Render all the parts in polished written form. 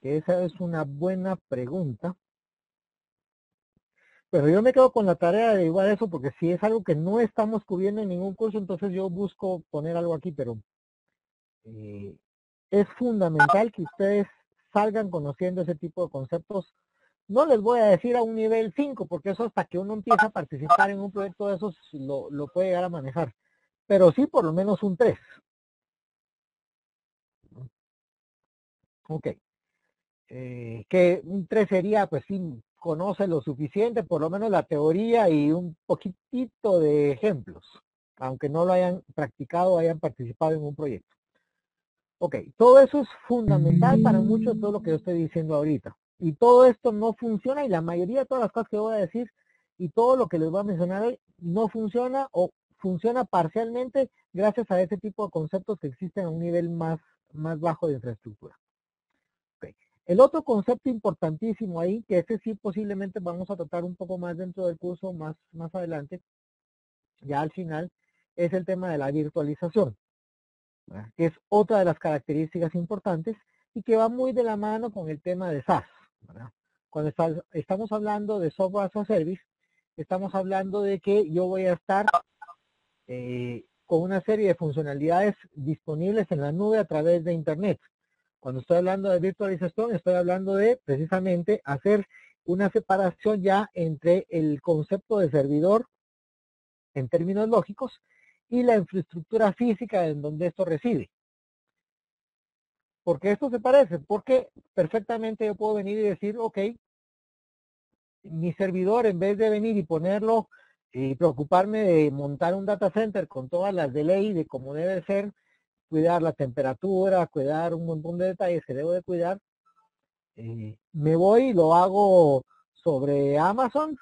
que esa es una buena pregunta. Pero yo me quedo con la tarea de averiguar eso, porque si es algo que no estamos cubriendo en ningún curso, entonces yo busco poner algo aquí, pero es fundamental que ustedes salgan conociendo ese tipo de conceptos. No les voy a decir a un nivel 5, porque eso hasta que uno empieza a participar en un proyecto de esos lo puede llegar a manejar, pero sí por lo menos un 3. Ok. Que un 3 sería, pues sí, conoce lo suficiente, por lo menos la teoría y un poquitito de ejemplos, aunque no lo hayan practicado o hayan participado en un proyecto. Ok, todo eso es fundamental para mucho de todo lo que yo estoy diciendo ahorita. Y todo esto no funciona, y la mayoría de todas las cosas que voy a decir y todo lo que les voy a mencionar hoy no funciona o funciona parcialmente gracias a ese tipo de conceptos que existen a un nivel más bajo de infraestructura. Okay. El otro concepto importantísimo ahí, que ese sí posiblemente vamos a tratar un poco más dentro del curso más adelante, ya al final, es el tema de la virtualización, ¿verdad? Que es otra de las características importantes y que va muy de la mano con el tema de SaaS, ¿verdad? Cuando estamos hablando de software as a service, estamos hablando de que yo voy a estar con una serie de funcionalidades disponibles en la nube a través de Internet. Cuando estoy hablando de virtualización, estoy hablando de precisamente hacer una separación ya entre el concepto de servidor en términos lógicos y la infraestructura física en donde esto reside. ¿Por qué esto se parece? Porque perfectamente yo puedo venir y decir, ok, mi servidor, en vez de venir y ponerlo y preocuparme de montar un data center con todas las de ley de cómo debe ser, cuidar la temperatura, cuidar un montón de detalles que debo de cuidar, me voy y lo hago sobre Amazon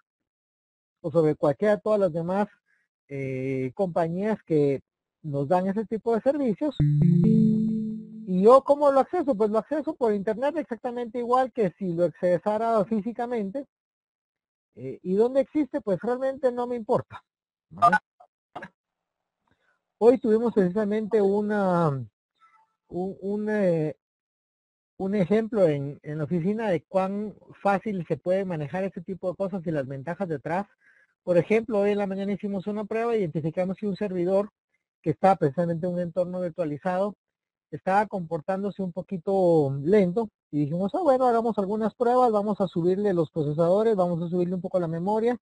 o sobre cualquiera de todas las demás compañías que nos dan ese tipo de servicios. ¿Y yo cómo lo acceso? Pues lo acceso por internet exactamente igual que si lo accesara físicamente. ¿Y dónde existe? Pues realmente no me importa, ¿vale? Hoy tuvimos precisamente un ejemplo en la oficina de cuán fácil se puede manejar este tipo de cosas y las ventajas detrás. Por ejemplo, hoy en la mañana hicimos una prueba, identificamos que un servidor que está precisamente en un entorno virtualizado estaba comportándose un poquito lento y dijimos, bueno, hagamos algunas pruebas, vamos a subirle los procesadores, vamos a subirle un poco la memoria.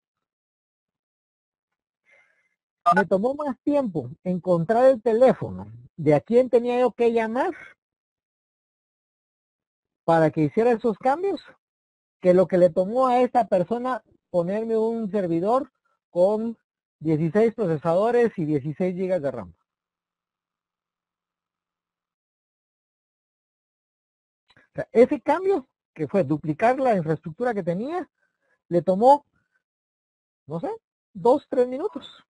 Me tomó más tiempo encontrar el teléfono de a quién tenía yo que llamar para que hiciera esos cambios que lo que le tomó a esta persona ponerme un servidor con 16 procesadores y 16 gigas de RAM. O sea, ese cambio, que fue duplicar la infraestructura que tenía, le tomó, no sé, 2, 3 minutos.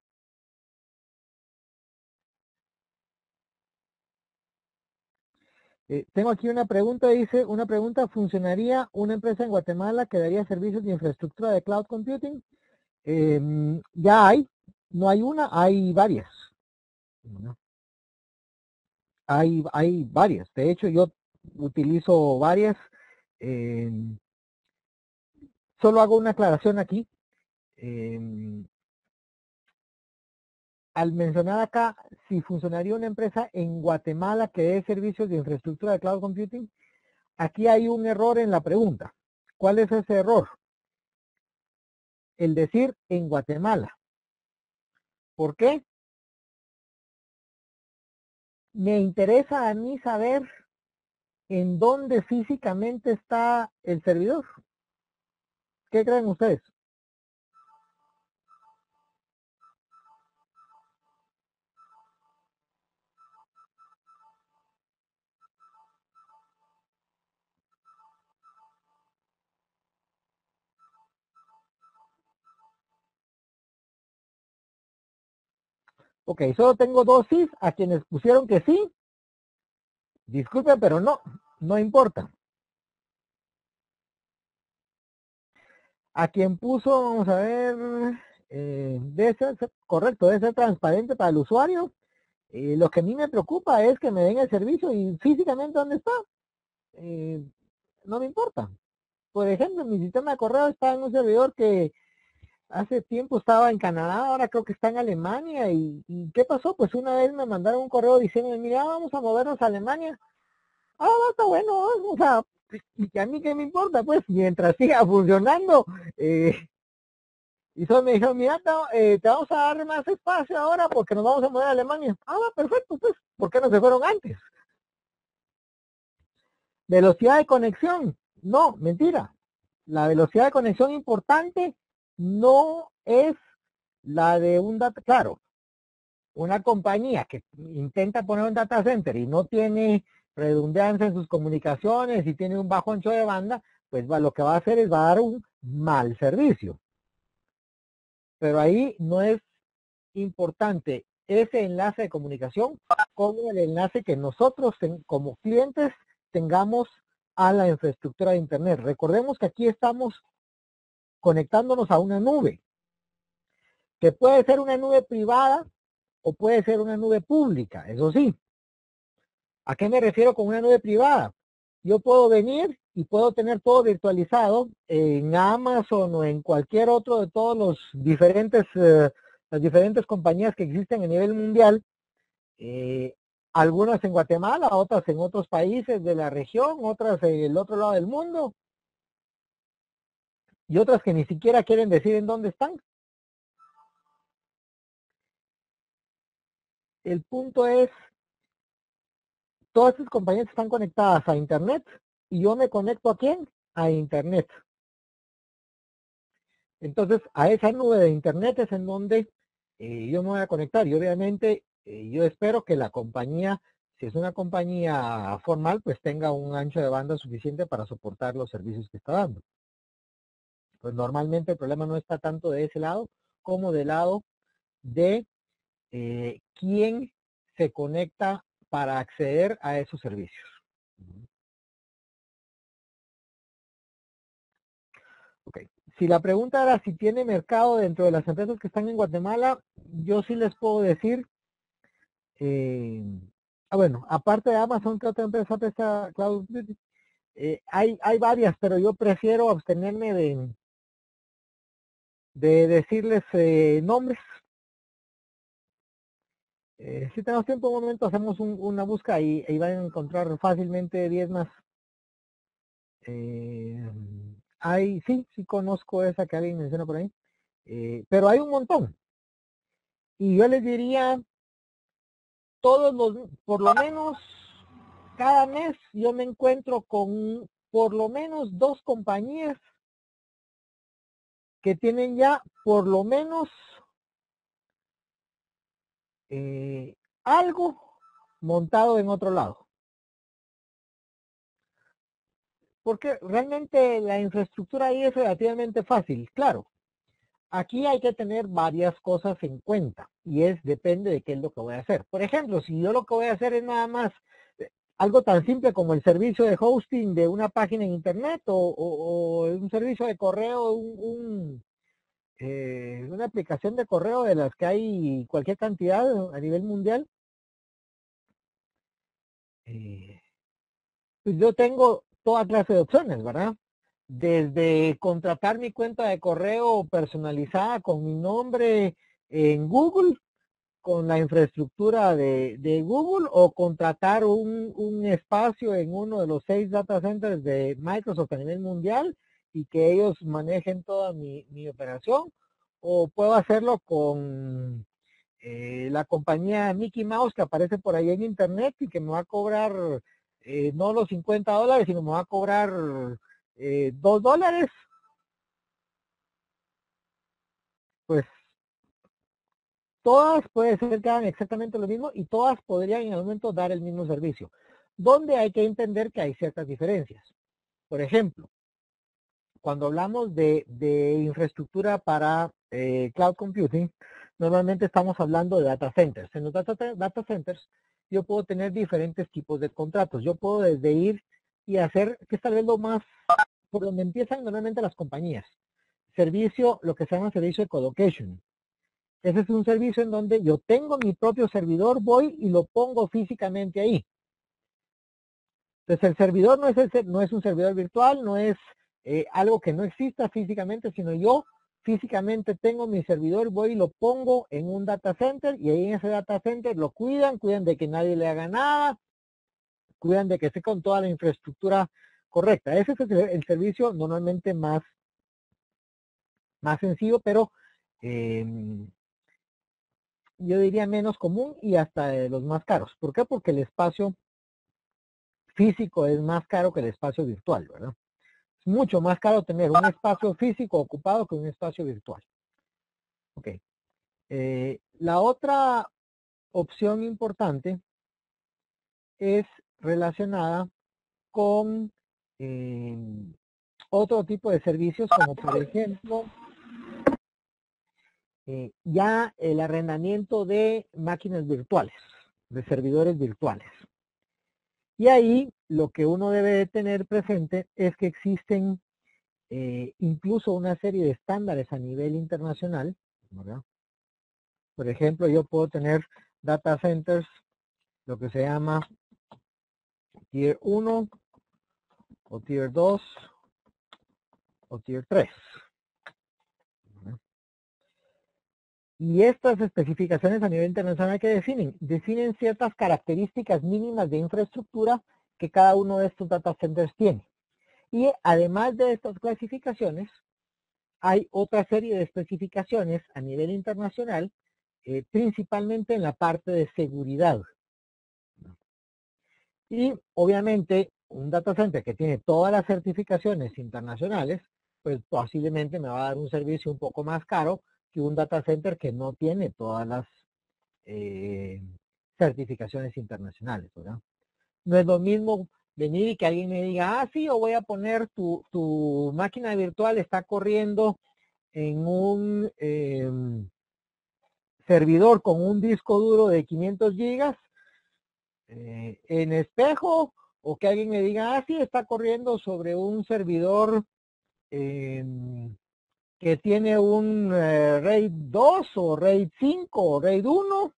Tengo aquí una pregunta, dice, una pregunta, ¿funcionaría una empresa en Guatemala que daría servicios de infraestructura de cloud computing? Ya hay, no hay una, hay varias. ¿No? Hay varias. De hecho, yo utilizo varias. Eh, Solo hago una aclaración aquí. Eh, Al mencionar acá si funcionaría una empresa en Guatemala que dé servicios de infraestructura de cloud computing, aquí hay un error en la pregunta. ¿Cuál es ese error? El decir en Guatemala. ¿Por qué? Me interesa a mí saber en dónde físicamente está el servidor. ¿Qué creen ustedes? Ok, solo tengo dos sí, a quienes pusieron que sí. Disculpen, pero no, no importa. A quien puso, vamos a ver, debe ser correcto, debe ser transparente para el usuario. Lo que a mí me preocupa es que me den el servicio y físicamente dónde está. Eh, no me importa. Por ejemplo, mi sistema de correo está en un servidor que hace tiempo estaba en Canadá, ahora creo que está en Alemania. ¿Y qué pasó? Pues una vez me mandaron un correo diciendo, mira, vamos a movernos a Alemania. Ah, está bueno, o sea, y a mí qué me importa, pues, mientras siga funcionando. Y solo me dijeron, mira, te vamos a dar más espacio ahora porque nos vamos a mover a Alemania. Ah, perfecto, pues, ¿por qué no se fueron antes? Velocidad de conexión. No, mentira. La velocidad de conexión importante no es la de un data, claro, una compañía que intenta poner un data center y no tiene redundancia en sus comunicaciones y tiene un bajo ancho de banda, pues lo que va a hacer es va a dar un mal servicio. Pero ahí no es importante ese enlace de comunicación como el enlace que nosotros como clientes tengamos a la infraestructura de Internet. Recordemos que aquí estamos conectándonos a una nube, que puede ser una nube privada o puede ser una nube pública, eso sí. ¿A qué me refiero con una nube privada? Yo puedo venir y puedo tener todo virtualizado en Amazon o en cualquier otro de todos los diferentes, las diferentes compañías que existen a nivel mundial, algunas en Guatemala, otras en otros países de la región, otras en el otro lado del mundo y otras que ni siquiera quieren decir en dónde están. El punto es, todas estas compañías están conectadas a Internet y yo me conecto ¿a quién? A Internet. Entonces, a esa nube de Internet es en donde yo me voy a conectar y obviamente yo espero que la compañía, si es una compañía formal, pues tenga un ancho de banda suficiente para soportar los servicios que está dando. Pues normalmente el problema no está tanto de ese lado como del lado de quién se conecta para acceder a esos servicios. Ok. Si la pregunta era si tiene mercado dentro de las empresas que están en Guatemala, yo sí les puedo decir, eh, bueno, aparte de Amazon, ¿qué otra empresa presta Cloud Computing? Hay varias, pero yo prefiero abstenerme de decirles nombres. Si tenemos tiempo, un momento, hacemos una búsqueda y van a encontrar fácilmente 10 más. Sí conozco esa que alguien menciona por ahí, pero hay un montón. Y yo les diría, por lo menos cada mes yo me encuentro con por lo menos 2 compañías que tienen ya por lo menos algo montado en otro lado. Porque realmente la infraestructura ahí es relativamente fácil, claro. Aquí hay que tener varias cosas en cuenta y depende de qué es lo que voy a hacer. Por ejemplo, si yo lo que voy a hacer es nada más algo tan simple como el servicio de hosting de una página en internet o un servicio de correo, una aplicación de correo de las que hay cualquier cantidad a nivel mundial, pues yo tengo toda clase de opciones, ¿verdad? Desde contratar mi cuenta de correo personalizada con mi nombre en Google, con la infraestructura de Google, o contratar un espacio en uno de los 6 data centers de Microsoft a nivel mundial y que ellos manejen toda mi operación, o puedo hacerlo con la compañía Mickey Mouse que aparece por ahí en internet y que me va a cobrar no los $50, sino me va a cobrar $2, pues todas puede ser que hagan exactamente lo mismo y todas podrían en algún momento dar el mismo servicio. Donde hay que entender que hay ciertas diferencias. Por ejemplo, cuando hablamos de infraestructura para cloud computing, normalmente estamos hablando de data centers. En los data centers yo puedo tener diferentes tipos de contratos. Yo puedo desde ir y hacer, que es tal vez lo más, por donde empiezan normalmente las compañías. Servicio, lo que se llama servicio de colocation. Ese es un servicio en donde yo tengo mi propio servidor, voy y lo pongo físicamente ahí. Entonces el servidor no es un servidor virtual, no es algo que no exista físicamente, sino yo físicamente tengo mi servidor, voy y lo pongo en un data center y ahí en ese data center lo cuidan de que nadie le haga nada, cuidan de que esté con toda la infraestructura correcta. Ese es el servicio normalmente más sencillo, pero yo diría menos común y hasta de los más caros. ¿Por qué? Porque el espacio físico es más caro que el espacio virtual, ¿verdad? Es mucho más caro tener un espacio físico ocupado que un espacio virtual. Ok. La otra opción importante es relacionada con otro tipo de servicios, como por ejemplo ya el arrendamiento de máquinas virtuales, de servidores virtuales. Y ahí lo que uno debe de tener presente es que existen incluso una serie de estándares a nivel internacional, ¿verdad? Por ejemplo, yo puedo tener data centers, lo que se llama Tier 1, o Tier 2, o Tier 3. Y estas especificaciones a nivel internacional que definen ciertas características mínimas de infraestructura que cada uno de estos data centers tiene. Y además de estas clasificaciones, hay otra serie de especificaciones a nivel internacional, principalmente en la parte de seguridad. Y obviamente un data center que tiene todas las certificaciones internacionales, pues posiblemente me va a dar un servicio un poco más caro que un data center que no tiene todas las certificaciones internacionales, ¿verdad? No es lo mismo venir y que alguien me diga, sí, yo voy a poner tu máquina virtual está corriendo en un servidor con un disco duro de 500 gigas en espejo, o que alguien me diga, sí, está corriendo sobre un servidor que tiene un RAID 2 o RAID 5 o RAID 1,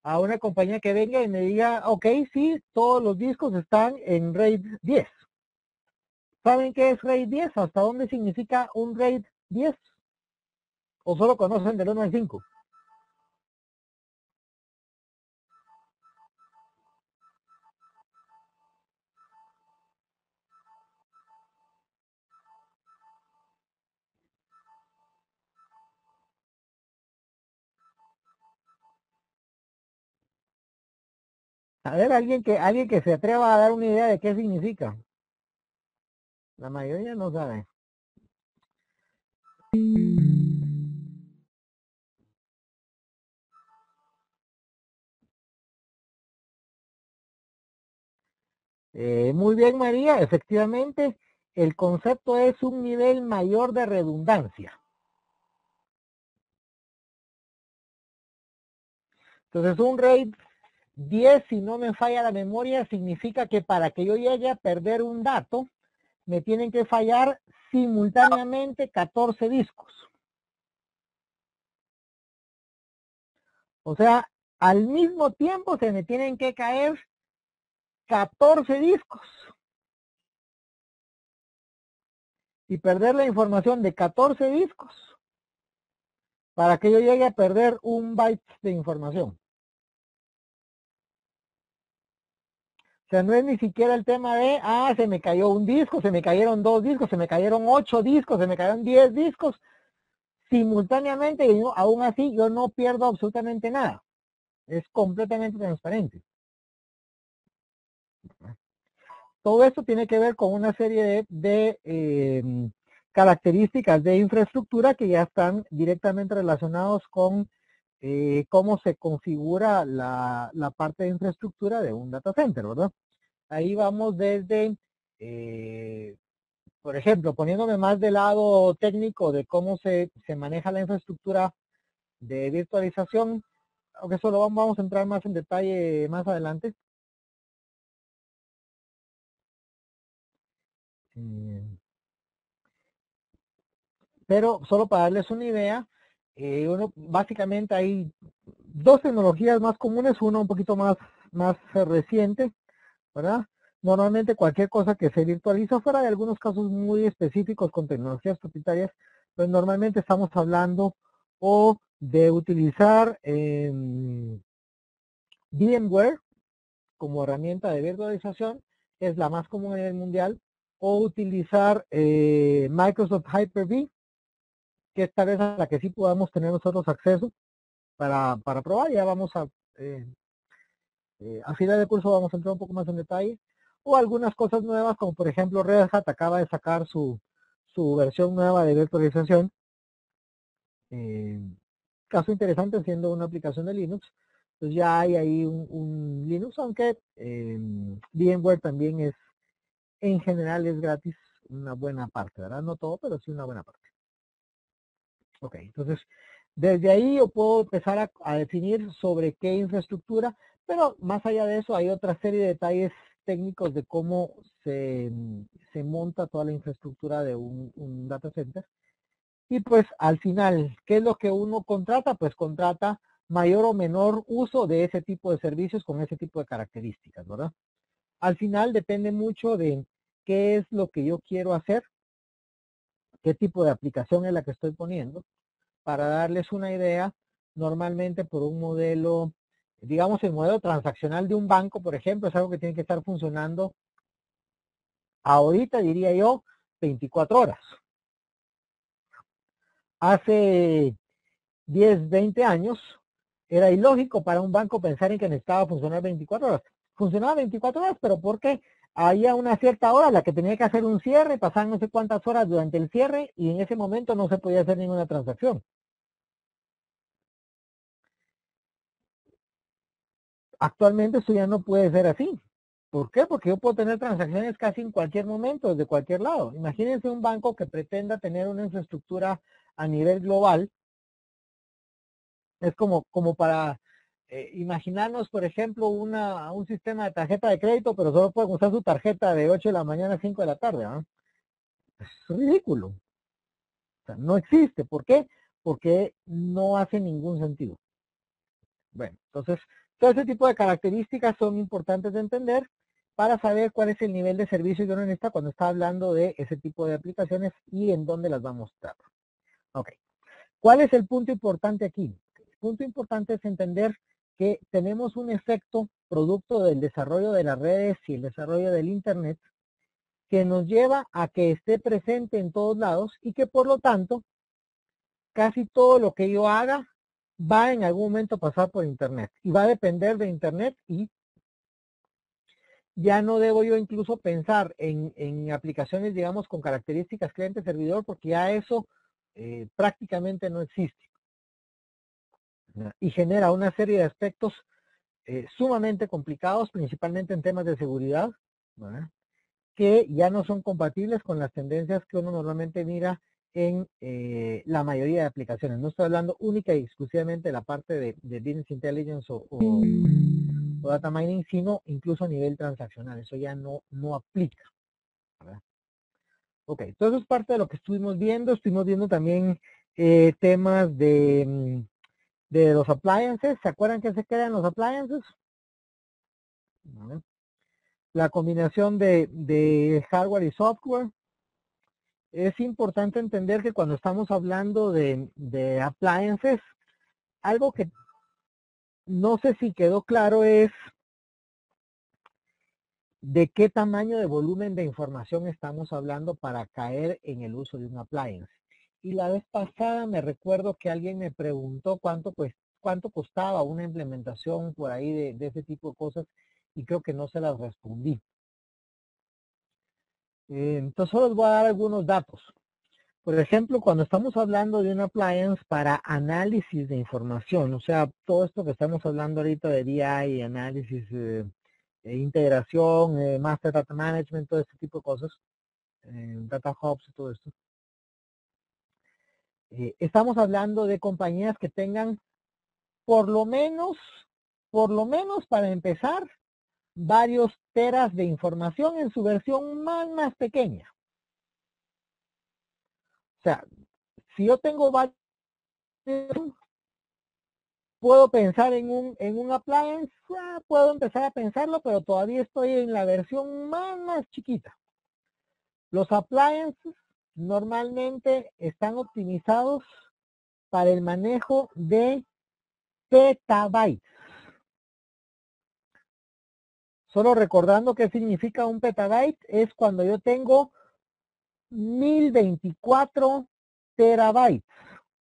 a una compañía que venga y me diga, ok, sí, todos los discos están en RAID 10. ¿Saben qué es RAID 10? ¿Hasta dónde significa un RAID 10? ¿O solo conocen del 1 al 5? A ver, alguien que se atreva a dar una idea de qué significa. La mayoría no sabe. Muy bien, María, efectivamente, el concepto es un nivel mayor de redundancia. Entonces, un RAID 10, si no me falla la memoria, significa que para que yo llegue a perder un dato, me tienen que fallar simultáneamente 14 discos. O sea, al mismo tiempo se me tienen que caer 14 discos. Y perder la información de 14 discos para que yo llegue a perder un byte de información. O sea, no es ni siquiera el tema de, se me cayó un disco, se me cayeron 2 discos, se me cayeron 8 discos, se me cayeron 10 discos simultáneamente, y aún así yo no pierdo absolutamente nada. Es completamente transparente. Todo esto tiene que ver con una serie de características de infraestructura que ya están directamente relacionados con cómo se configura la parte de infraestructura de un data center, ¿verdad? Ahí vamos desde, por ejemplo, poniéndome más del lado técnico de cómo se maneja la infraestructura de virtualización, aunque eso lo vamos a entrar más en detalle más adelante. Pero solo para darles una idea, básicamente hay dos tecnologías más comunes, una un poquito más reciente, ¿verdad? Normalmente cualquier cosa que se virtualiza, fuera de algunos casos muy específicos con tecnologías propietarias, pues normalmente estamos hablando o de utilizar VMware como herramienta de virtualización, es la más común a nivel mundial, o utilizar Microsoft Hyper-V, que es tal vez a la que sí podamos tener nosotros acceso para probar. Ya vamos a final de curso vamos a entrar un poco más en detalle, o algunas cosas nuevas, como por ejemplo Red Hat acaba de sacar su versión nueva de virtualización. Caso interesante, siendo una aplicación de Linux, pues ya hay ahí un Linux, aunque VMware también es, en general es gratis una buena parte, ¿verdad? No todo, pero sí una buena parte. Ok, entonces, desde ahí yo puedo empezar a definir sobre qué infraestructura, pero más allá de eso hay otra serie de detalles técnicos de cómo se monta toda la infraestructura de un data center. Y pues al final, ¿qué es lo que uno contrata? Pues contrata mayor o menor uso de ese tipo de servicios con ese tipo de características, ¿verdad? Al final depende mucho de qué es lo que yo quiero hacer, qué tipo de aplicación es la que estoy poniendo. Para darles una idea, normalmente por un modelo, digamos el modelo transaccional de un banco, por ejemplo, es algo que tiene que estar funcionando ahorita, diría yo, 24 horas. Hace 10, 20 años, era ilógico para un banco pensar en que necesitaba funcionar 24 horas. Funcionaba 24 horas, pero ¿por qué? Había una cierta hora en la que tenía que hacer un cierre, pasaban no sé cuántas horas durante el cierre y en ese momento no se podía hacer ninguna transacción. Actualmente esto ya no puede ser así. ¿Por qué? Porque yo puedo tener transacciones casi en cualquier momento, desde cualquier lado. Imagínense un banco que pretenda tener una infraestructura a nivel global. Es como para imaginarnos, por ejemplo, un sistema de tarjeta de crédito, pero solo pueden usar su tarjeta de 8 de la mañana a 5 de la tarde. ¿No? Es ridículo. O sea, no existe. ¿Por qué? Porque no hace ningún sentido. Bueno, entonces, todo ese tipo de características son importantes de entender para saber cuál es el nivel de servicio que uno necesita cuando está hablando de ese tipo de aplicaciones y en dónde las va a mostrar. Ok. ¿Cuál es el punto importante aquí? El punto importante es entender que tenemos un efecto producto del desarrollo de las redes y el desarrollo del Internet que nos lleva a que esté presente en todos lados y que por lo tanto casi todo lo que yo haga va en algún momento a pasar por Internet y va a depender de Internet y ya no debo yo incluso pensar en aplicaciones, digamos, con características cliente-servidor porque ya eso prácticamente no existe. Y genera una serie de aspectos sumamente complicados, principalmente en temas de seguridad, ¿verdad? Que ya no son compatibles con las tendencias que uno normalmente mira en la mayoría de aplicaciones. No estoy hablando única y exclusivamente de la parte de Business Intelligence o Data Mining, sino incluso a nivel transaccional. Eso ya no aplica, ¿verdad? Ok, todo eso es parte de lo que estuvimos viendo. Estuvimos viendo también temas de los appliances. ¿Se acuerdan que se crean los appliances? ¿Vale? La combinación de hardware y software. Es importante entender que cuando estamos hablando de appliances, algo que no sé si quedó claro es de qué tamaño de volumen de información estamos hablando para caer en el uso de un appliance. Y la vez pasada me recuerdo que alguien me preguntó cuánto costaba una implementación por ahí de ese tipo de cosas y creo que no se las respondí. Entonces solo les voy a dar algunos datos. Por ejemplo, cuando estamos hablando de un appliance para análisis de información, o sea, todo esto que estamos hablando ahorita de BI, análisis, integración, Master Data Management, todo este tipo de cosas, Data Hubs y todo esto. Estamos hablando de compañías que tengan por lo menos para empezar, varios teras de información en su versión más pequeña. O sea, si yo tengo varios puedo pensar en un appliance, puedo empezar a pensarlo, pero todavía estoy en la versión más chiquita. Los appliances normalmente están optimizados para el manejo de petabytes. Solo recordando qué significa un petabyte, es cuando yo tengo 1024 terabytes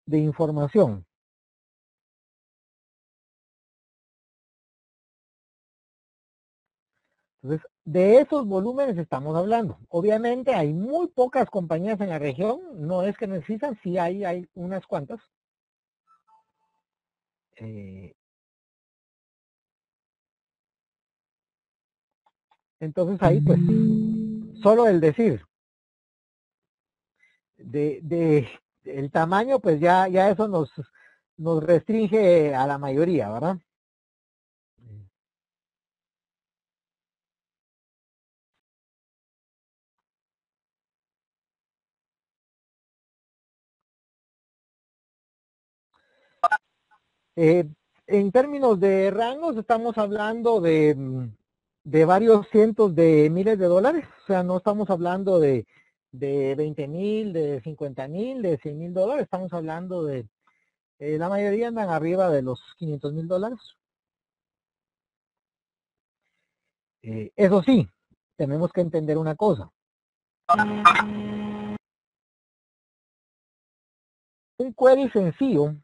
de información. Entonces, de esos volúmenes estamos hablando. Obviamente hay muy pocas compañías en la región, no es que necesitan, sí hay unas cuantas. Entonces ahí pues, solo el decir de el tamaño, pues ya eso nos restringe a la mayoría, ¿verdad? En términos de rangos, estamos hablando de varios cientos de miles de dólares, o sea, no estamos hablando de 20,000, de 50,000, de 100,000 dólares, estamos hablando de, la mayoría andan arriba de los 500,000 dólares. Eso sí, tenemos que entender una cosa. Un query sencillo,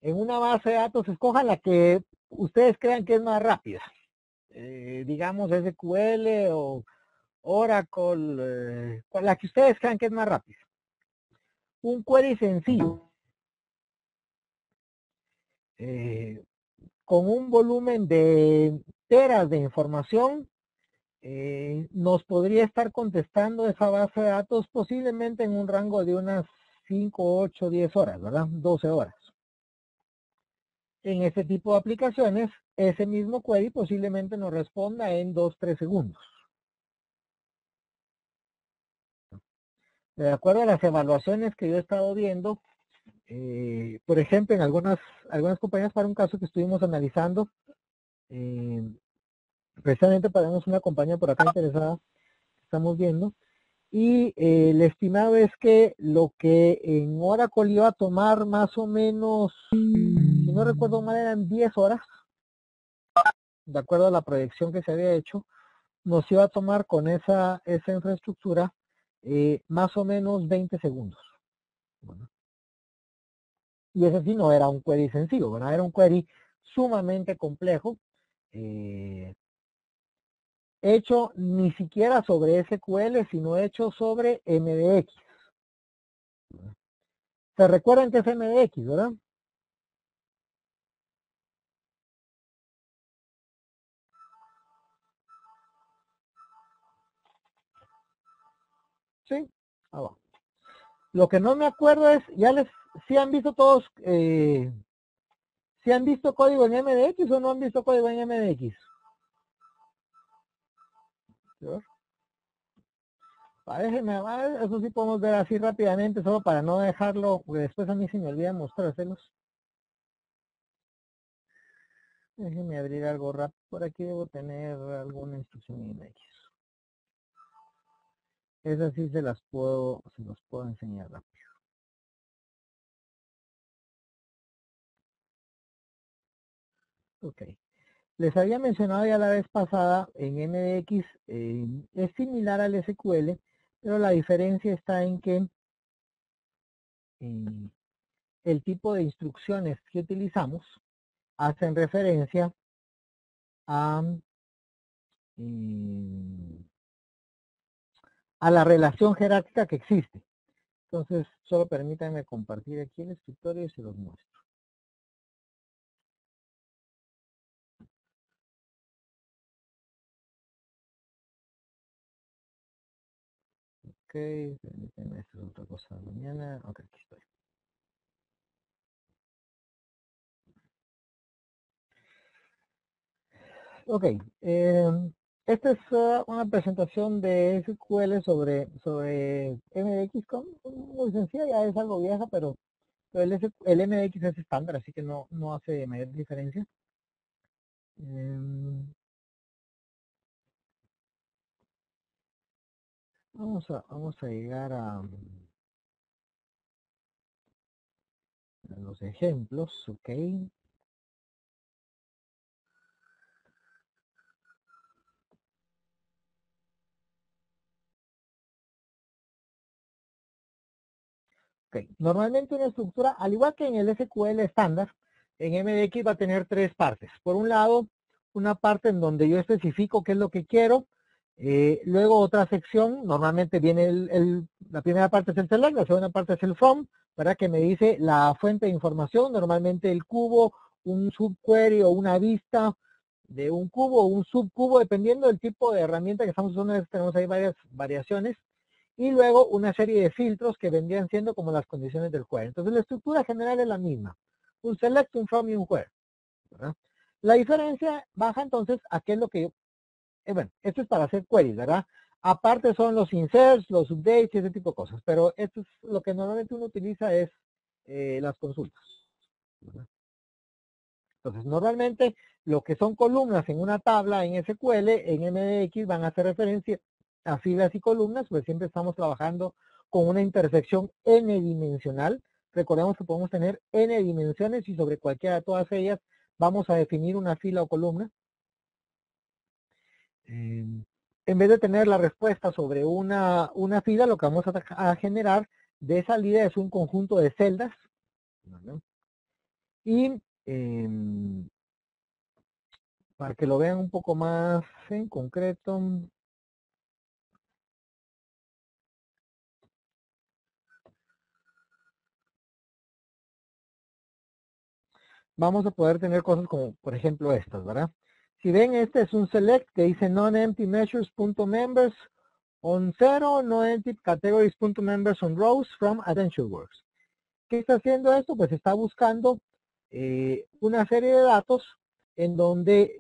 en una base de datos, escojan la que ustedes crean que es más rápida. Digamos SQL o Oracle, la que ustedes crean que es más rápida. Un query sencillo, con un volumen de teras de información, nos podría estar contestando esa base de datos posiblemente en un rango de unas 5, 8, 10 horas, ¿verdad? 12 horas. En este tipo de aplicaciones, ese mismo query posiblemente nos responda en 2, 3 segundos. De acuerdo a las evaluaciones que yo he estado viendo, por ejemplo, en algunas compañías, para un caso que estuvimos analizando, precisamente para una compañía por acá interesada, estamos viendo, y el estimado es que lo que en Oracle iba a tomar más o menos, si no recuerdo mal, eran 10 horas, de acuerdo a la proyección que se había hecho, nos iba a tomar con esa infraestructura más o menos 20 segundos. Bueno, y ese sí no era un query sencillo, ¿verdad? Era un query sumamente complejo, hecho ni siquiera sobre SQL, sino hecho sobre MDX. ¿Se recuerdan que es MDX, verdad? Sí. Ah, va. Lo que no me acuerdo es, si han visto todos, si han visto código en MDX o no han visto código en MDX. ¿Sí? Déjenme, eso sí podemos ver así rápidamente, solo para no dejarlo, porque después a mí se me olvida mostrárselos. Déjenme abrir algo rápido. Por aquí debo tener alguna instrucción en MX. Esas sí se las puedo enseñar rápido. Ok. Les había mencionado ya la vez pasada, en MDX es similar al SQL, pero la diferencia está en que el tipo de instrucciones que utilizamos hacen referencia a, a la relación jerárquica que existe. Entonces, solo permítanme compartir aquí el escritorio y se los muestro. Ok, permítanme, esta es otra cosa de mañana. Ok, aquí estoy. Ok, esta es una presentación de SQL sobre MDX, muy sencilla, ya es algo vieja, pero Pero el MX es estándar, así que no hace mayor diferencia. Vamos a llegar a los ejemplos, ok. Ok, normalmente una estructura, al igual que en el SQL estándar, en MDX va a tener tres partes. Por un lado, una parte en donde yo especifico qué es lo que quiero, luego otra sección, normalmente viene la primera parte es el select, la segunda parte es el from, para que me dice la fuente de información, normalmente el cubo, un subquery o una vista de un cubo o un subcubo, dependiendo del tipo de herramienta que estamos usando, tenemos ahí varias variaciones y luego una serie de filtros que vendrían siendo como las condiciones del query. Entonces la estructura general es la misma, un select, un from y un query, ¿verdad? La diferencia baja entonces a qué es lo que yo, bueno, esto es para hacer queries, ¿verdad? Aparte son los inserts, los updates y ese tipo de cosas, pero esto es lo que normalmente uno utiliza es las consultas, ¿verdad? Entonces normalmente lo que son columnas en una tabla en SQL, en MDX van a hacer referencia a filas y columnas, pues siempre estamos trabajando con una intersección n dimensional. Recordemos que podemos tener n dimensiones y sobre cualquiera de todas ellas vamos a definir una fila o columna. En vez de tener la respuesta sobre una fila, lo que vamos a generar de salida es un conjunto de celdas, ¿no? Y para que lo vean un poco más en concreto, vamos a poder tener cosas como, por ejemplo, estas, ¿verdad? Si ven, este es un select que dice non-empty measures.members on 0, no-empty categories.members on rows from AdventureWorks. ¿Qué está haciendo esto? Pues está buscando una serie de datos en donde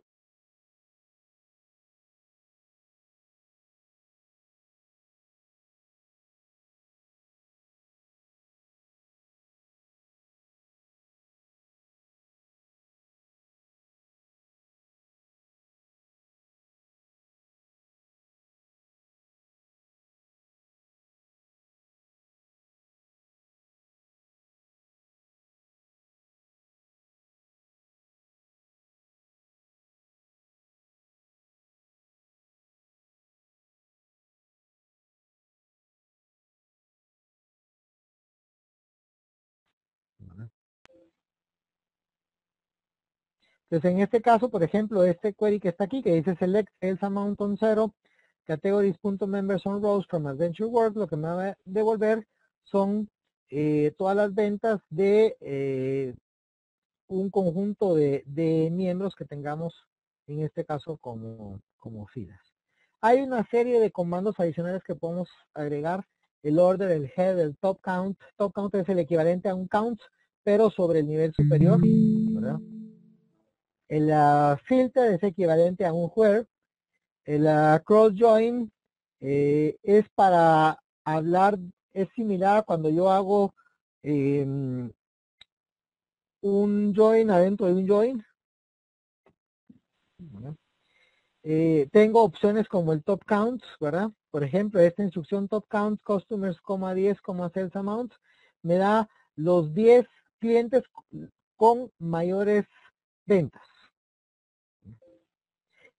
entonces, en este caso, por ejemplo, este query que está aquí, que dice select sales amount on 0, categories.members on rows from AdventureWorks, lo que me va a devolver son todas las ventas de un conjunto de miembros que tengamos, en este caso, como filas. Hay una serie de comandos adicionales que podemos agregar, el order, el head, el top count. Top count es el equivalente a un count, pero sobre el nivel superior, ¿verdad? El filter es equivalente a un where. El cross join es para hablar, es similar a cuando yo hago un join adentro de un join. ¿Verdad? Tengo opciones como el top count, ¿verdad? Por ejemplo, esta instrucción top count customers, 10, sales amount, me da los 10 clientes con mayores ventas.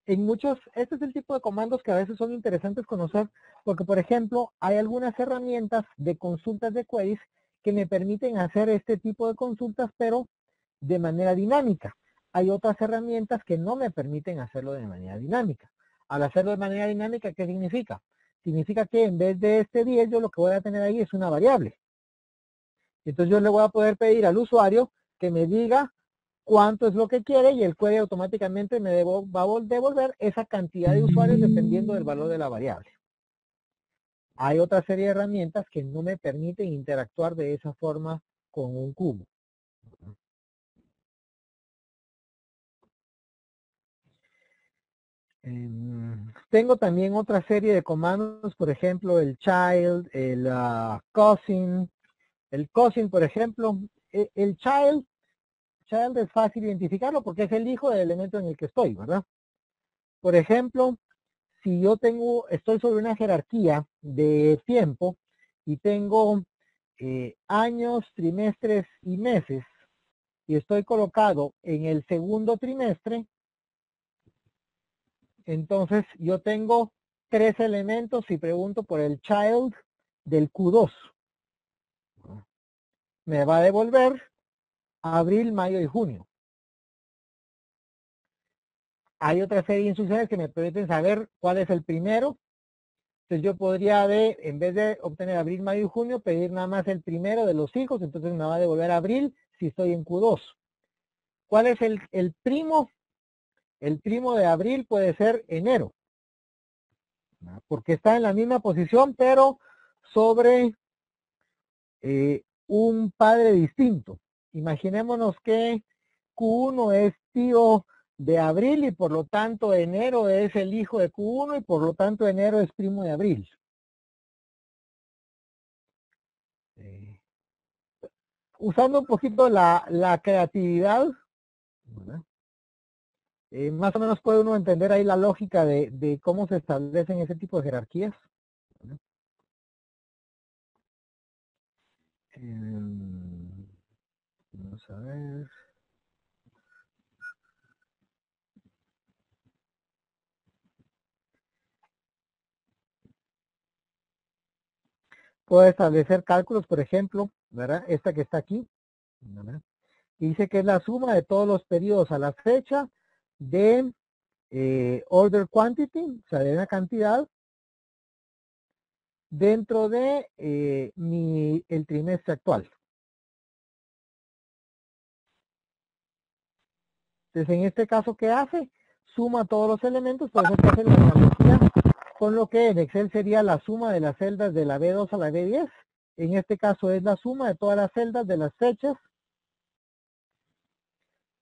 En muchos, este es el tipo de comandos que a veces son interesantes conocer, porque por ejemplo, hay algunas herramientas de consultas de queries que me permiten hacer este tipo de consultas, pero de manera dinámica. Hay otras herramientas que no me permiten hacerlo de manera dinámica. Al hacerlo de manera dinámica, ¿qué significa? Significa que en vez de este 10, yo lo que voy a tener ahí es una variable. Entonces yo le voy a poder pedir al usuario que me diga cuánto es lo que quiere y el query automáticamente me va a devolver esa cantidad de usuarios dependiendo del valor de la variable. Hay otra serie de herramientas que no me permiten interactuar de esa forma con un cubo. Tengo también otra serie de comandos, por ejemplo, el child, el cousin. El cousin, por ejemplo, el child es fácil identificarlo porque es el hijo del elemento en el que estoy, ¿verdad? Por ejemplo, si yo estoy sobre una jerarquía de tiempo y tengo años, trimestres y meses, y estoy colocado en el segundo trimestre, entonces yo tengo 3 elementos y pregunto por el child del Q2. Me va a devolver abril, mayo y junio. Hay otra serie de instrucciones que me permiten saber cuál es el primero. Entonces yo podría, en vez de obtener abril, mayo y junio, pedir nada más el primero de los hijos. Entonces me va a devolver abril si estoy en Q2. ¿Cuál es el primo? El primo de abril puede ser enero, porque está en la misma posición, pero sobre un padre distinto. Imaginémonos que Q1 es tío de abril y por lo tanto enero es el hijo de Q1 y por lo tanto enero es primo de abril. Usando un poquito la creatividad, ¿verdad? Más o menos puede uno entender ahí la lógica de cómo se establecen ese tipo de jerarquías. ¿Verdad? Vamos a ver. Puedo establecer cálculos, por ejemplo, ¿verdad? Esta que está aquí, ¿verdad? Y dice que es la suma de todos los periodos a la fecha de order quantity, o sea, de una cantidad, dentro de el trimestre actual. Entonces, en este caso, ¿qué hace? Suma todos los elementos, por eso que hace la analogía con lo que en Excel sería la suma de las celdas de la B2 a la B10. En este caso es la suma de todas las celdas de las fechas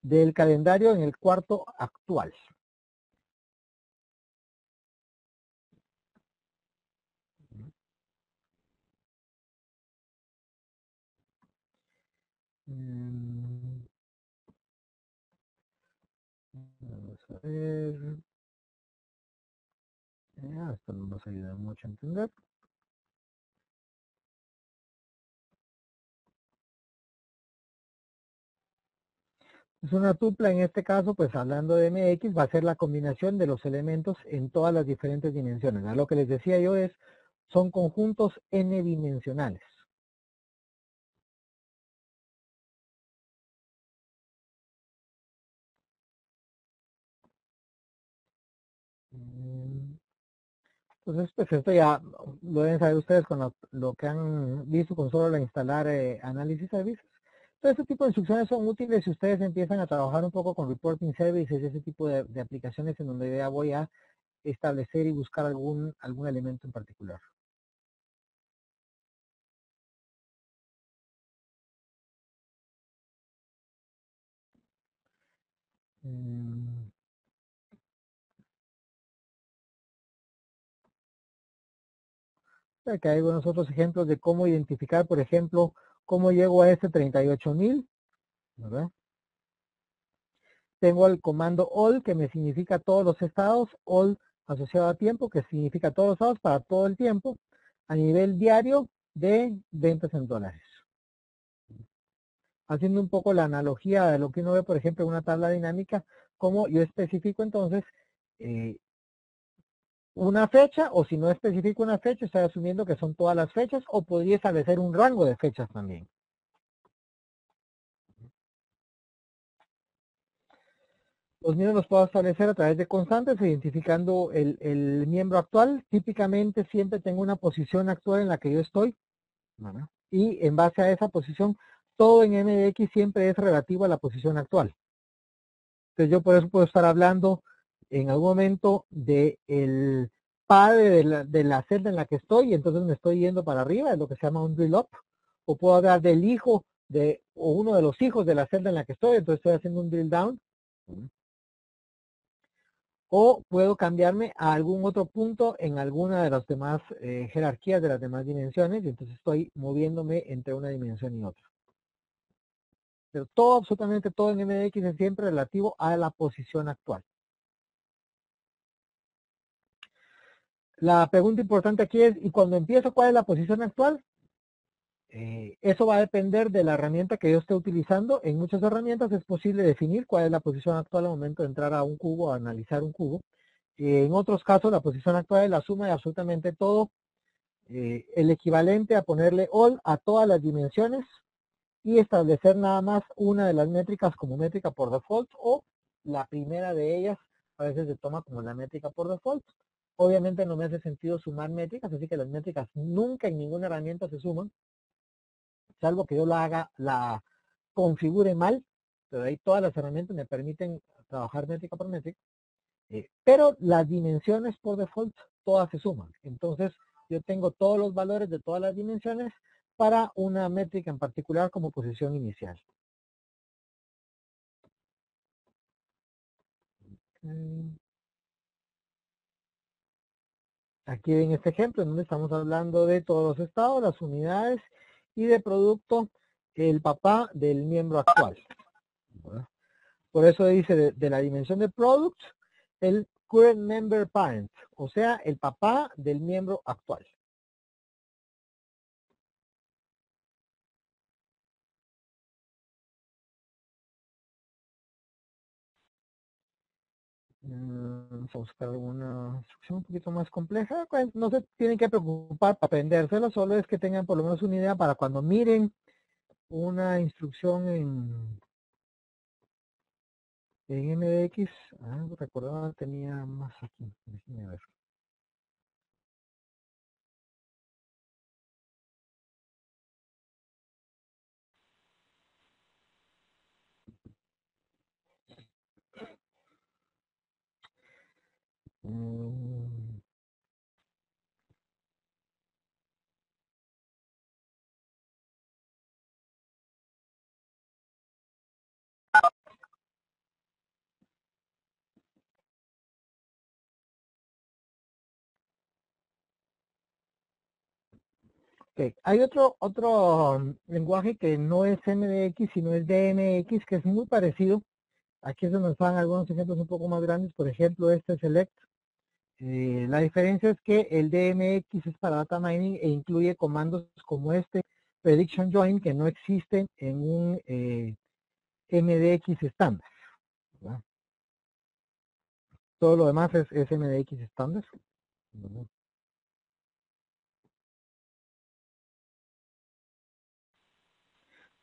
del calendario en el cuarto actual. Vamos a ver. Esto no nos ayuda mucho a entender. Es una tupla, en este caso, pues hablando de MX, va a ser la combinación de los elementos en todas las diferentes dimensiones. Lo que les decía yo son conjuntos n dimensionales. Entonces, pues esto ya lo deben saber ustedes con lo que han visto con solo instalar análisis services. Todo este tipo de instrucciones son útiles si ustedes empiezan a trabajar un poco con reporting services, ese tipo de aplicaciones en donde ya voy a establecer y buscar algún elemento en particular. Acá hay algunos otros ejemplos de cómo identificar, por ejemplo, cómo llego a este 38,000, ¿verdad? Tengo el comando all, que me significa todos los estados, all asociado a tiempo, que significa todos los estados para todo el tiempo, a nivel diario de ventas en dólares. Haciendo un poco la analogía de lo que uno ve, por ejemplo, en una tabla dinámica, como yo especifico entonces una fecha, o si no especifico una fecha, estoy asumiendo que son todas las fechas, o podría establecer un rango de fechas también. Los mismos los puedo establecer a través de constantes, identificando el miembro actual. Típicamente siempre tengo una posición actual en la que yo estoy, ¿verdad? Y en base a esa posición, todo en MDX siempre es relativo a la posición actual. Entonces yo por eso puedo estar hablando en algún momento del padre de la celda en la que estoy, y entonces me estoy yendo para arriba, es lo que se llama un drill up. O puedo hablar del hijo o uno de los hijos de la celda en la que estoy, entonces estoy haciendo un drill down. O puedo cambiarme a algún otro punto en alguna de las demás jerarquías de las demás dimensiones, y entonces estoy moviéndome entre una dimensión y otra. Pero todo, absolutamente todo en MDX es siempre relativo a la posición actual. La pregunta importante aquí es, ¿y cuando empiezo cuál es la posición actual? Eso va a depender de la herramienta que yo esté utilizando. En muchas herramientas es posible definir cuál es la posición actual al momento de entrar a un cubo, a analizar un cubo. En otros casos, la posición actual es la suma de absolutamente todo, el equivalente a ponerle all a todas las dimensiones y establecer nada más una de las métricas como métrica por default o la primera de ellas a veces se toma como la métrica por default. Obviamente no me hace sentido sumar métricas, así que las métricas nunca en ninguna herramienta se suman, salvo que yo la configure mal, pero ahí todas las herramientas me permiten trabajar métrica por métrica, pero las dimensiones por default todas se suman. Entonces yo tengo todos los valores de todas las dimensiones para una métrica en particular como posición inicial. Aquí en este ejemplo, en donde estamos hablando de todos los estados, las unidades y de producto, el papá del miembro actual. ¿Verdad? Por eso dice de la dimensión de product, el current member parent, o sea, el papá del miembro actual. Vamos a buscar alguna instrucción un poquito más compleja. Pues, no se tienen que preocupar para aprendérselo, solo es que tengan por lo menos una idea para cuando miren una instrucción en MDX. Recordaba, tenía más aquí. Déjenme ver. Mm, ok. Hay otro lenguaje que no es MDX, sino es DMX, que es muy parecido. Aquí es donde están algunos ejemplos un poco más grandes. Por ejemplo, este Select. La diferencia es que el DMX es para data mining e incluye comandos como este, prediction join, que no existen en un MDX estándar. ¿Verdad? Todo lo demás es MDX estándar. ¿Verdad?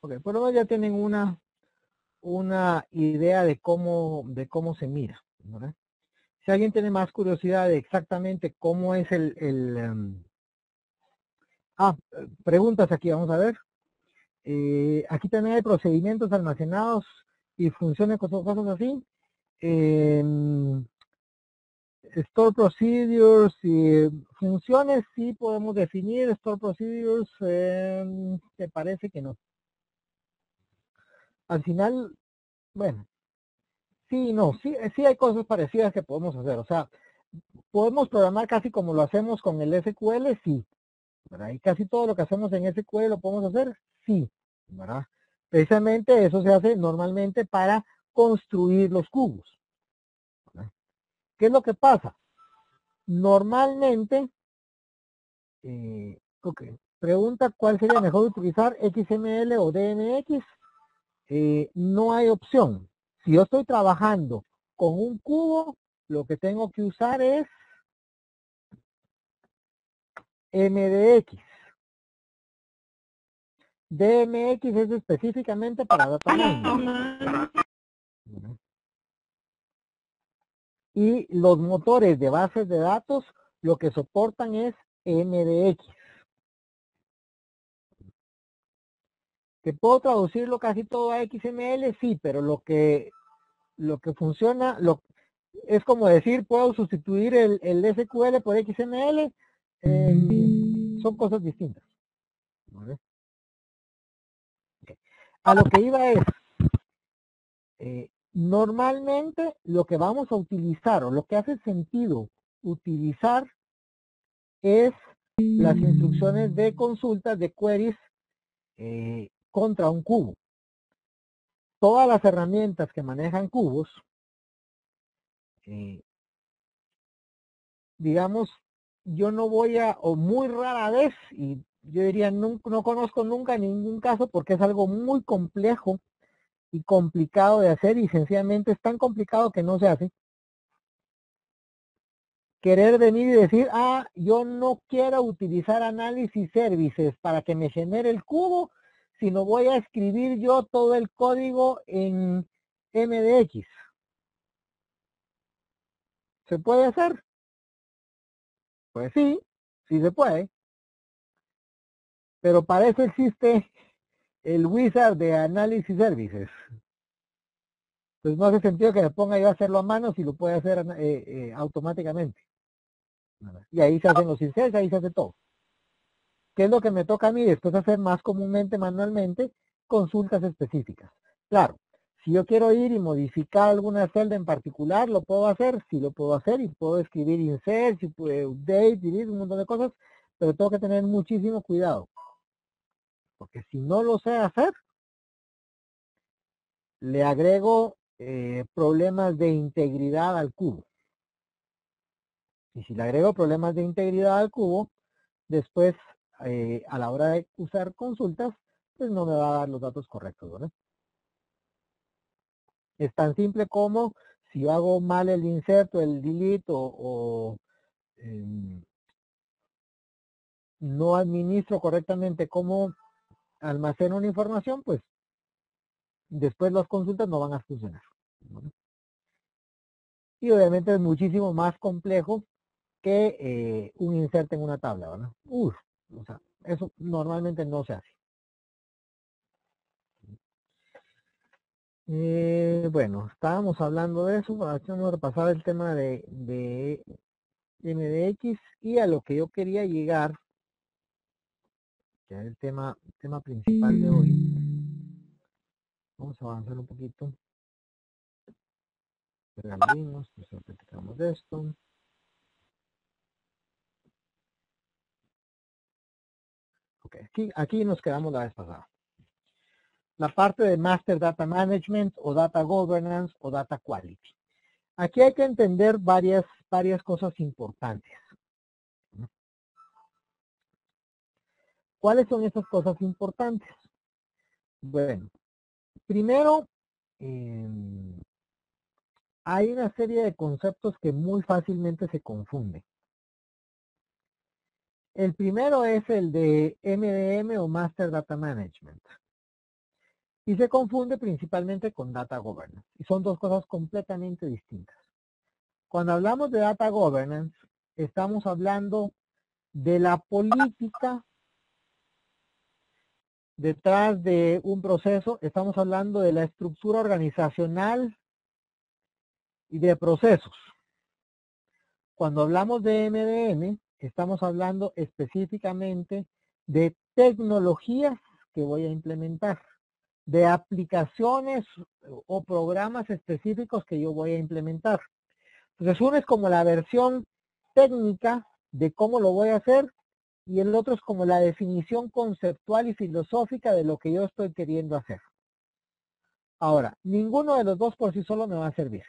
Ok, por lo menos ya tienen una idea de cómo se mira. ¿Verdad? Si alguien tiene más curiosidad de exactamente cómo es preguntas aquí, vamos a ver. Aquí también hay procedimientos almacenados y funciones, cosas así. Store procedures y funciones sí podemos definir. Store procedures, me parece que no. Al final, bueno, sí, no, sí hay cosas parecidas que podemos hacer. O sea, podemos programar casi como lo hacemos con el SQL, sí. ¿Verdad? Y casi todo lo que hacemos en SQL lo podemos hacer, sí. ¿Verdad? Precisamente eso se hace normalmente para construir los cubos. ¿Verdad? ¿Qué es lo que pasa? Normalmente, ok, pregunta cuál sería mejor utilizar XML o DMX. No hay opción. Si yo estoy trabajando con un cubo, lo que tengo que usar es MDX. DMX es específicamente para data mining. Y los motores de bases de datos lo que soportan es MDX. ¿Que puedo traducirlo casi todo a XML? Sí, pero lo que funciona, es como decir, puedo sustituir el SQL por XML, son cosas distintas. ¿Vale? Okay. A lo que iba es, normalmente lo que vamos a utilizar o lo que hace sentido utilizar es las instrucciones de consultas de queries contra un cubo. todas las herramientas que manejan cubos, digamos, yo no voy a, o muy rara vez, y yo diría, no conozco nunca ningún caso porque es algo muy complejo y complicado de hacer y sencillamente es tan complicado que no se hace. Querer venir y decir, yo no quiero utilizar análisis services para que me genere el cubo, sino voy a escribir yo todo el código en MDX. ¿Se puede hacer? Pues sí, sí se puede. Pero para eso existe el wizard de análisis services. Entonces no hace sentido que me ponga yo a hacerlo a mano si lo puede hacer automáticamente. Y ahí se hacen los inserts, ahí se hace todo. ¿Qué es lo que me toca a mí después hacer más comúnmente manualmente? Consultas específicas. Claro, si yo quiero ir y modificar alguna celda en particular, lo puedo hacer, sí lo puedo hacer y puedo escribir insert, update, delete, un montón de cosas, pero tengo que tener muchísimo cuidado. Porque si no lo sé hacer, le agrego problemas de integridad al cubo. Y si le agrego problemas de integridad al cubo, después a la hora de usar consultas, pues no me va a dar los datos correctos, ¿verdad? Es tan simple como si yo hago mal el inserto, el delete no administro correctamente cómo almaceno una información, pues después las consultas no van a funcionar, ¿no? Y obviamente es muchísimo más complejo que un inserto en una tabla, ¿verdad? O sea, eso normalmente no se hace. Bueno, estábamos hablando de eso, vamos a repasar el tema de MDX y a lo que yo quería llegar, que es el tema principal de hoy. Vamos a avanzar un poquito. Reabrimos, pues platicamos de esto. Ok, aquí nos quedamos la vez pasada. La parte de Master Data Management o Data Governance o Data Quality. Aquí hay que entender varias cosas importantes. ¿Cuáles son esas cosas importantes? Bueno, primero, hay una serie de conceptos que muy fácilmente se confunden. El primero es el de MDM o Master Data Management. Y se confunde principalmente con Data Governance. Y son dos cosas completamente distintas. Cuando hablamos de Data Governance, estamos hablando de la política detrás de un proceso, estamos hablando de la estructura organizacional y de procesos. Cuando hablamos de MDM, estamos hablando específicamente de tecnologías que voy a implementar, de aplicaciones o programas específicos que yo voy a implementar. Entonces uno es como la versión técnica de cómo lo voy a hacer y el otro es como la definición conceptual y filosófica de lo que yo estoy queriendo hacer. Ahora, ninguno de los dos por sí solo me va a servir.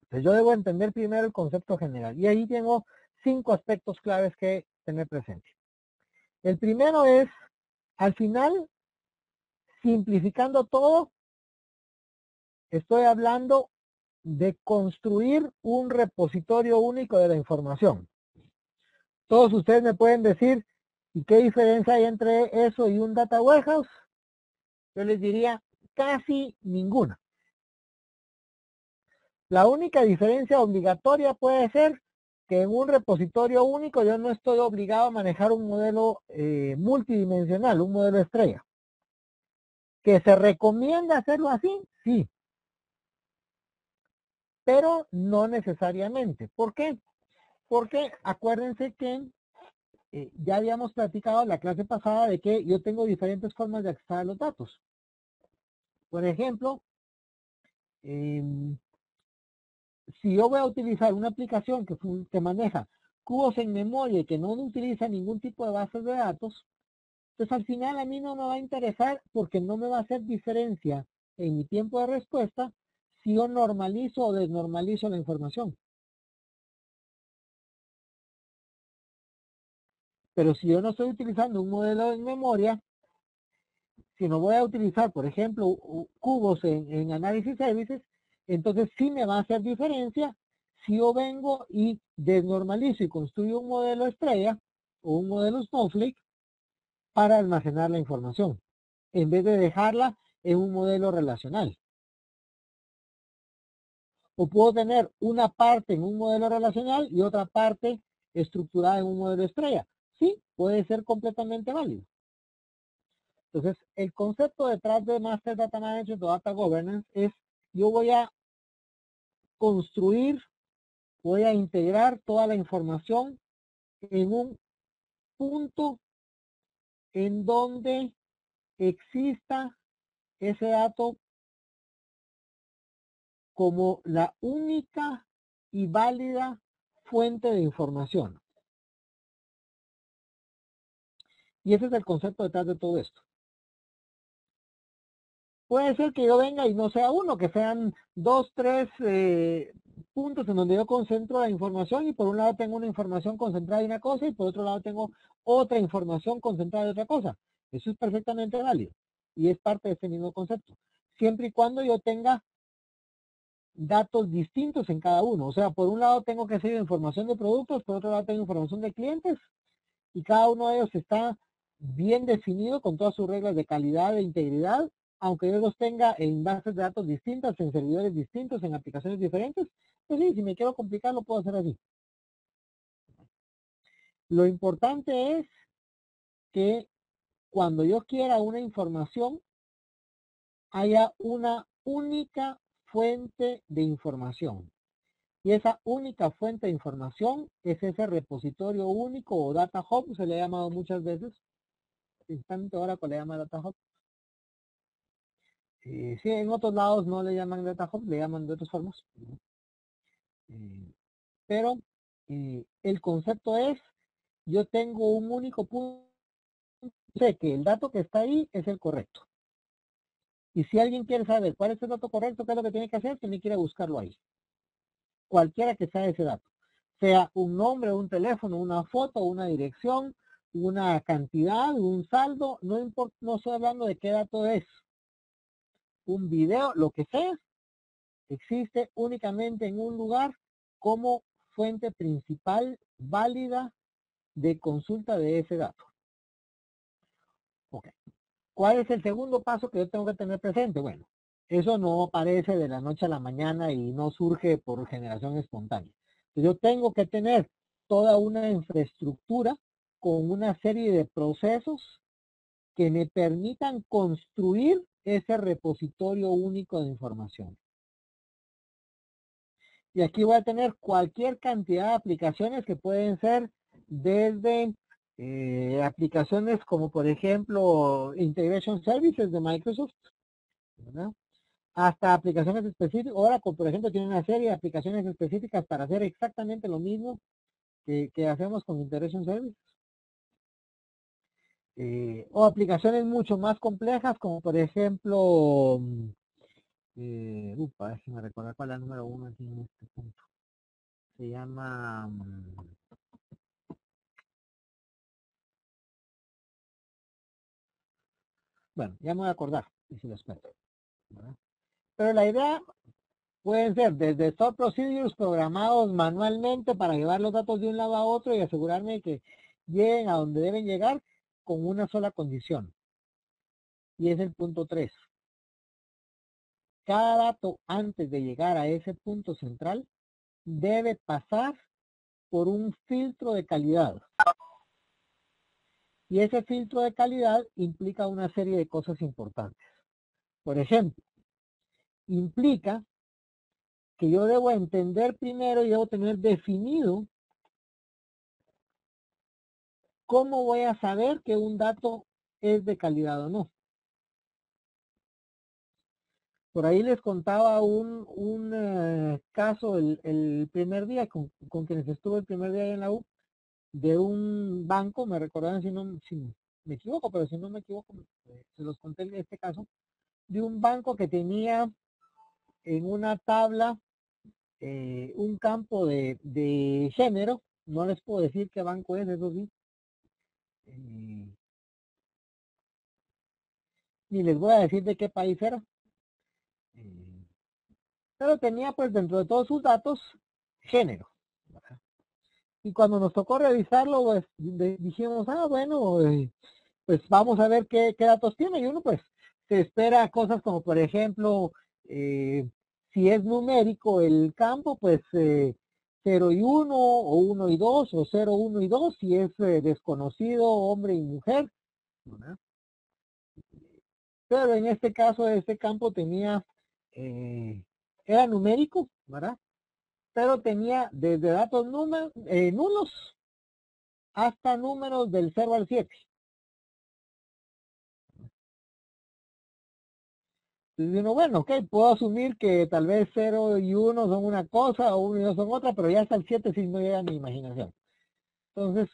Entonces yo debo entender primero el concepto general y ahí tengo 5 aspectos claves que tener presente. El primero es, al final, simplificando todo, estoy hablando de construir un repositorio único de la información. Todos ustedes me pueden decir, ¿y qué diferencia hay entre eso y un data warehouse? Yo les diría, casi ninguna. La única diferencia obligatoria puede ser que en un repositorio único yo no estoy obligado a manejar un modelo multidimensional, un modelo estrella. ¿Que se recomienda hacerlo así? Sí. Pero no necesariamente. ¿Por qué? Porque acuérdense que ya habíamos platicado en la clase pasada de que yo tengo diferentes formas de acceder a los datos. Por ejemplo, si yo voy a utilizar una aplicación que maneja cubos en memoria y que no utiliza ningún tipo de bases de datos, Entonces al final a mí no me va a interesar porque no me va a hacer diferencia en mi tiempo de respuesta si yo normalizo o desnormalizo la información. Pero si yo no estoy utilizando un modelo en memoria, si no voy a utilizar, por ejemplo, cubos en análisis services, entonces sí me va a hacer diferencia si yo vengo y desnormalizo y construyo un modelo estrella o un modelo Snowflake para almacenar la información, en vez de dejarla en un modelo relacional. O puedo tener una parte en un modelo relacional y otra parte estructurada en un modelo estrella. Sí, puede ser completamente válido. Entonces, el concepto detrás de Master Data Management o Data Governance es, yo voy a construir, voy a integrar toda la información en un punto en donde exista ese dato como la única y válida fuente de información. Y ese es el concepto detrás de todo esto. Puede ser que yo venga y no sea uno, que sean dos, tres puntos en donde yo concentro la información y por un lado tengo una información concentrada en una cosa y por otro lado tengo otra información concentrada en otra cosa. Eso es perfectamente válido y es parte de este mismo concepto. Siempre y cuando yo tenga datos distintos en cada uno. O sea, por un lado tengo que hacer información de productos, por otro lado tengo información de clientes y cada uno de ellos está bien definido con todas sus reglas de calidad e integridad, aunque yo los tenga en bases de datos distintas, en servidores distintos, en aplicaciones diferentes. Pues sí, si me quiero complicar lo puedo hacer así. Lo importante es que cuando yo quiera una información haya una única fuente de información. Y esa única fuente de información es ese repositorio único o data hub, se le ha llamado muchas veces. Instante Oracle le llama data hub. Sí, en otros lados no le llaman data hub, le llaman de otras formas. Pero el concepto es, yo tengo un único punto, sé que el dato que está ahí es el correcto. Y si alguien quiere saber cuál es el dato correcto, qué es lo que tiene que hacer, tiene que ir a buscarlo ahí. Cualquiera que sea ese dato. Sea un nombre, un teléfono, una foto, una dirección, una cantidad, un saldo, no importa, no estoy hablando de qué dato es. Un video, lo que sea, existe únicamente en un lugar como fuente principal válida de consulta de ese dato. Okay. ¿Cuál es el segundo paso que yo tengo que tener presente? Bueno, eso no aparece de la noche a la mañana y no surge por generación espontánea. Entonces, yo tengo que tener toda una infraestructura con una serie de procesos que me permitan construir ese repositorio único de información. Y aquí voy a tener cualquier cantidad de aplicaciones que pueden ser desde aplicaciones como por ejemplo Integration Services de Microsoft, ¿verdad? Hasta aplicaciones específicas. Oracle, por ejemplo, tiene una serie de aplicaciones específicas para hacer exactamente lo mismo que hacemos con Integration Services. O aplicaciones mucho más complejas como por ejemplo, déjame recordar cuál es la número uno aquí en este punto. Se llama bueno, ya me voy a acordar y si lo espero, ¿verdad? Pero la idea pueden ser desde stored procedures programados manualmente para llevar los datos de un lado a otro y asegurarme que lleguen a donde deben llegar con una sola condición. Y es el punto 3. Cada dato antes de llegar a ese punto central debe pasar por un filtro de calidad. Y ese filtro de calidad implica una serie de cosas importantes. Por ejemplo, implica que yo debo entender primero y debo tener definido cómo voy a saber que un dato es de calidad o no. Por ahí les contaba un caso el primer día con quienes estuve el primer día en la U de un banco, me recordaron si me equivoco, pero si no me equivoco, se los conté en este caso, de un banco que tenía en una tabla un campo de género, no les puedo decir qué banco es, eso sí, eh, ni les voy a decir de qué país era, eh, pero tenía pues dentro de todos sus datos género. ¿Verdad? Y cuando nos tocó revisarlo, pues dijimos, bueno, pues vamos a ver qué datos tiene. Y uno pues se espera cosas como por ejemplo, si es numérico el campo, pues 0 y 1 o 1 y 2 o 0, 1 y 2 si es desconocido, hombre y mujer. ¿Verdad? Pero en este caso, este campo tenía, eh, era numérico, ¿verdad? Pero tenía desde datos nulos hasta números del 0 al 7. Entonces uno, bueno, ok, puedo asumir que tal vez 0 y 1 son una cosa o 1 y 2 son otra, pero ya hasta el 7 sí no llega a mi imaginación. Entonces,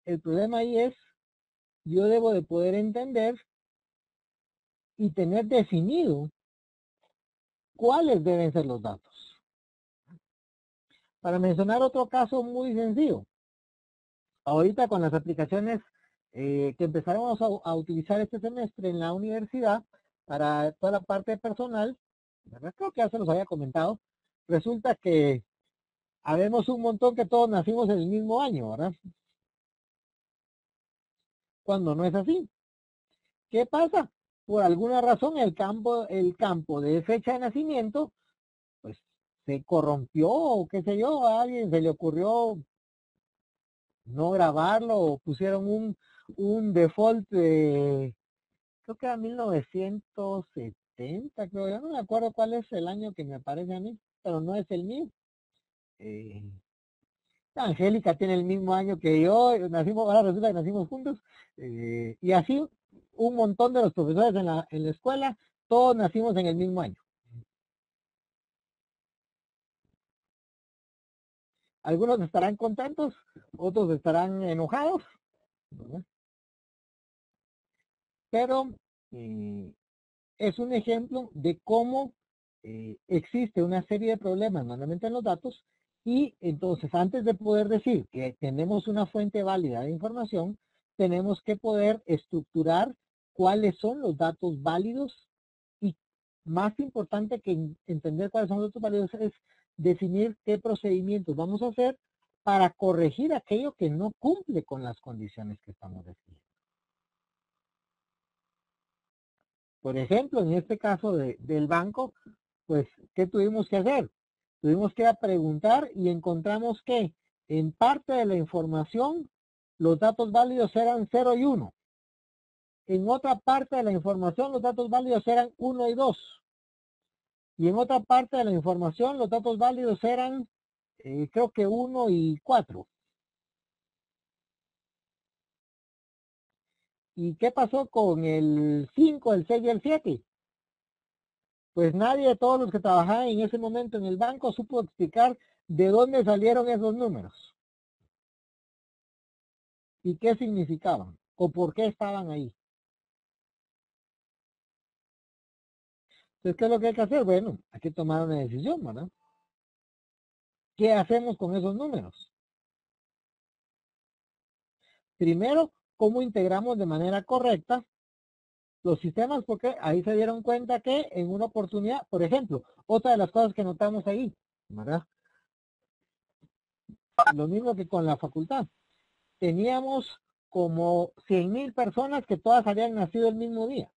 el problema ahí es, yo debo de poder entender y tener definido cuáles deben ser los datos. Para mencionar otro caso muy sencillo, ahorita con las aplicaciones que empezaremos a utilizar este semestre en la universidad para toda la parte personal, ¿verdad? Creo que ya se los había comentado, resulta que habemos un montón que todos nacimos en el mismo año, ¿verdad? Cuando no es así. ¿Qué pasa? Por alguna razón el campo de fecha de nacimiento, pues se corrompió o qué sé yo, a alguien se le ocurrió no grabarlo o pusieron un default de, creo que era 1970, creo, yo no me acuerdo cuál es el año que me aparece a mí, pero no es el mío. Eh, Angélica tiene el mismo año que yo, nacimos, ahora resulta que nacimos juntos, y así un montón de los profesores en la escuela, todos nacimos en el mismo año. Algunos estarán contentos, otros estarán enojados, ¿verdad? Pero eh, es un ejemplo de cómo existe una serie de problemas normalmente en los datos y entonces antes de poder decir que tenemos una fuente válida de información, tenemos que poder estructurar cuáles son los datos válidos y más importante que entender cuáles son los datos válidos es definir qué procedimientos vamos a hacer para corregir aquello que no cumple con las condiciones que estamos definiendo. Por ejemplo, en este caso del banco, pues, ¿qué tuvimos que hacer? Tuvimos que ir a preguntar y encontramos que en parte de la información los datos válidos eran 0 y 1. En otra parte de la información los datos válidos eran 1 y 2. Y en otra parte de la información los datos válidos eran, creo que 1 y 4. ¿Y qué pasó con el 5, el 6 y el 7? Pues nadie de todos los que trabajaban en ese momento en el banco supo explicar de dónde salieron esos números y qué significaban o por qué estaban ahí. Entonces, ¿qué es lo que hay que hacer? Bueno, hay que tomar una decisión, ¿verdad? ¿Qué hacemos con esos números? Primero, ¿cómo integramos de manera correcta los sistemas? Porque ahí se dieron cuenta que en una oportunidad, por ejemplo, otra de las cosas que notamos ahí, ¿verdad? Lo mismo que con la facultad. Teníamos como 100,000 personas que todas habían nacido el mismo día.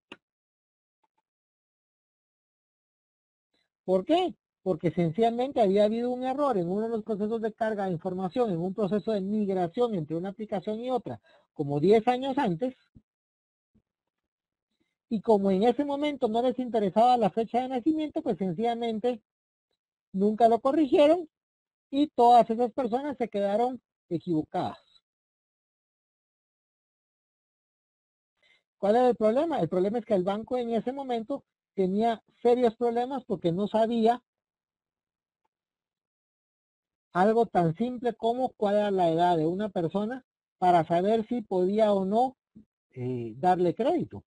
¿Por qué? Porque sencillamente había habido un error en uno de los procesos de carga de información, en un proceso de migración entre una aplicación y otra, como 10 años antes, y como en ese momento no les interesaba la fecha de nacimiento, pues sencillamente nunca lo corrigieron y todas esas personas se quedaron equivocadas. ¿Cuál es el problema? El problema es que el banco en ese momento tenía serios problemas porque no sabía algo tan simple como cuál era la edad de una persona para saber si podía o no darle crédito.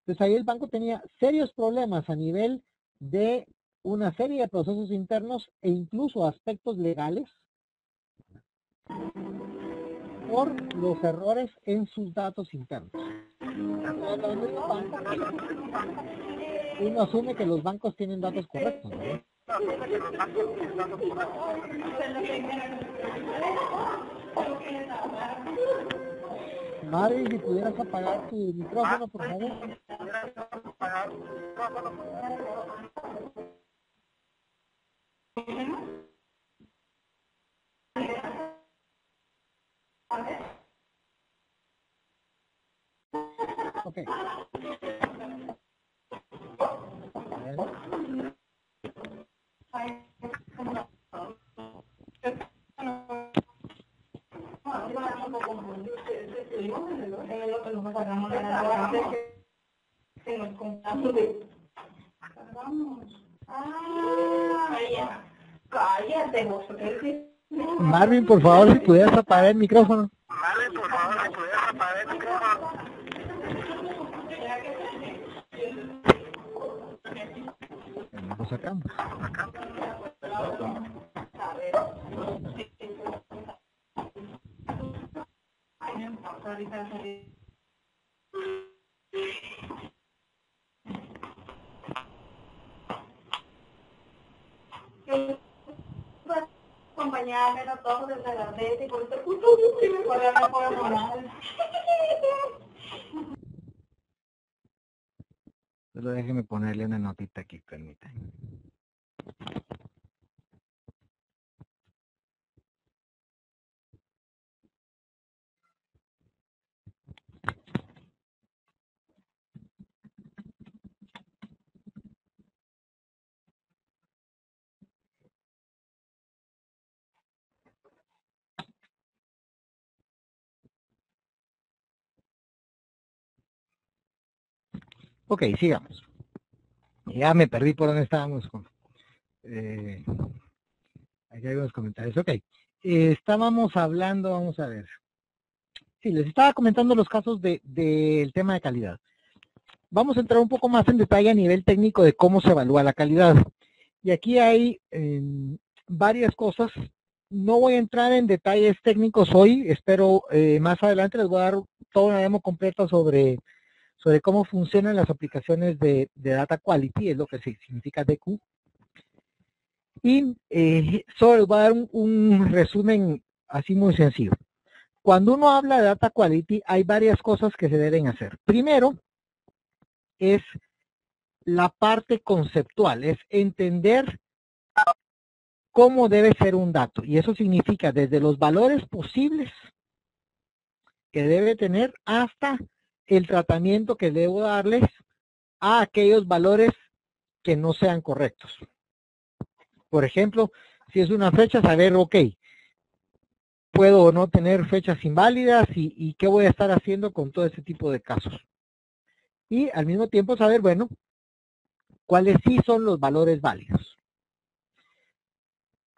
Entonces ahí el banco tenía serios problemas a nivel de una serie de procesos internos e incluso aspectos legales por los errores en sus datos internos. Uno asume que los bancos tienen datos correctos, ¿verdad? Marvin, si pudieras apagar tu micrófono, por favor. Ok. Marvin, por favor, si pudieras apagar el micrófono. Lo sacamos. Acompañarme a todos desde la vez y por este punto y me podemos hablar. Solo déjeme ponerle una notita aquí, permítanme. Ok, sigamos. Ya me perdí por dónde estábamos. Aquí hay unos comentarios. Ok. Estábamos hablando, vamos a ver. Sí, les estaba comentando los casos del tema de calidad. Vamos a entrar un poco más en detalle a nivel técnico de cómo se evalúa la calidad. Y aquí hay varias cosas. No voy a entrar en detalles técnicos hoy. Espero más adelante les voy a dar toda una demo completa sobre cómo funcionan las aplicaciones de Data Quality, es lo que significa DQ. Y solo les voy a dar un resumen así muy sencillo. Cuando uno habla de Data Quality, hay varias cosas que se deben hacer. Primero, es la parte conceptual, es entender cómo debe ser un dato. Y eso significa desde los valores posibles que debe tener hasta el tratamiento que debo darles a aquellos valores que no sean correctos. Por ejemplo, si es una fecha, saber, ok, puedo o no tener fechas inválidas y qué voy a estar haciendo con todo ese tipo de casos. Y al mismo tiempo saber, bueno, cuáles sí son los valores válidos.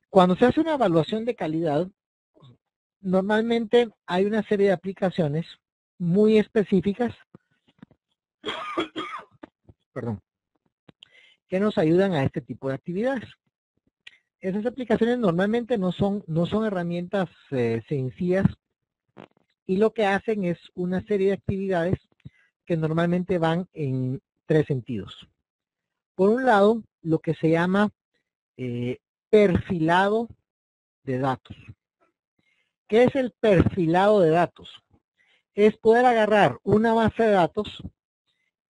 Cuando se hace una evaluación de calidad, normalmente hay una serie de aplicaciones muy específicas, perdón, que nos ayudan a este tipo de actividades. Esas aplicaciones normalmente no son herramientas sencillas y lo que hacen es una serie de actividades que normalmente van en tres sentidos. Por un lado, lo que se llama perfilado de datos. ¿Qué es el perfilado de datos? Es poder agarrar una base de datos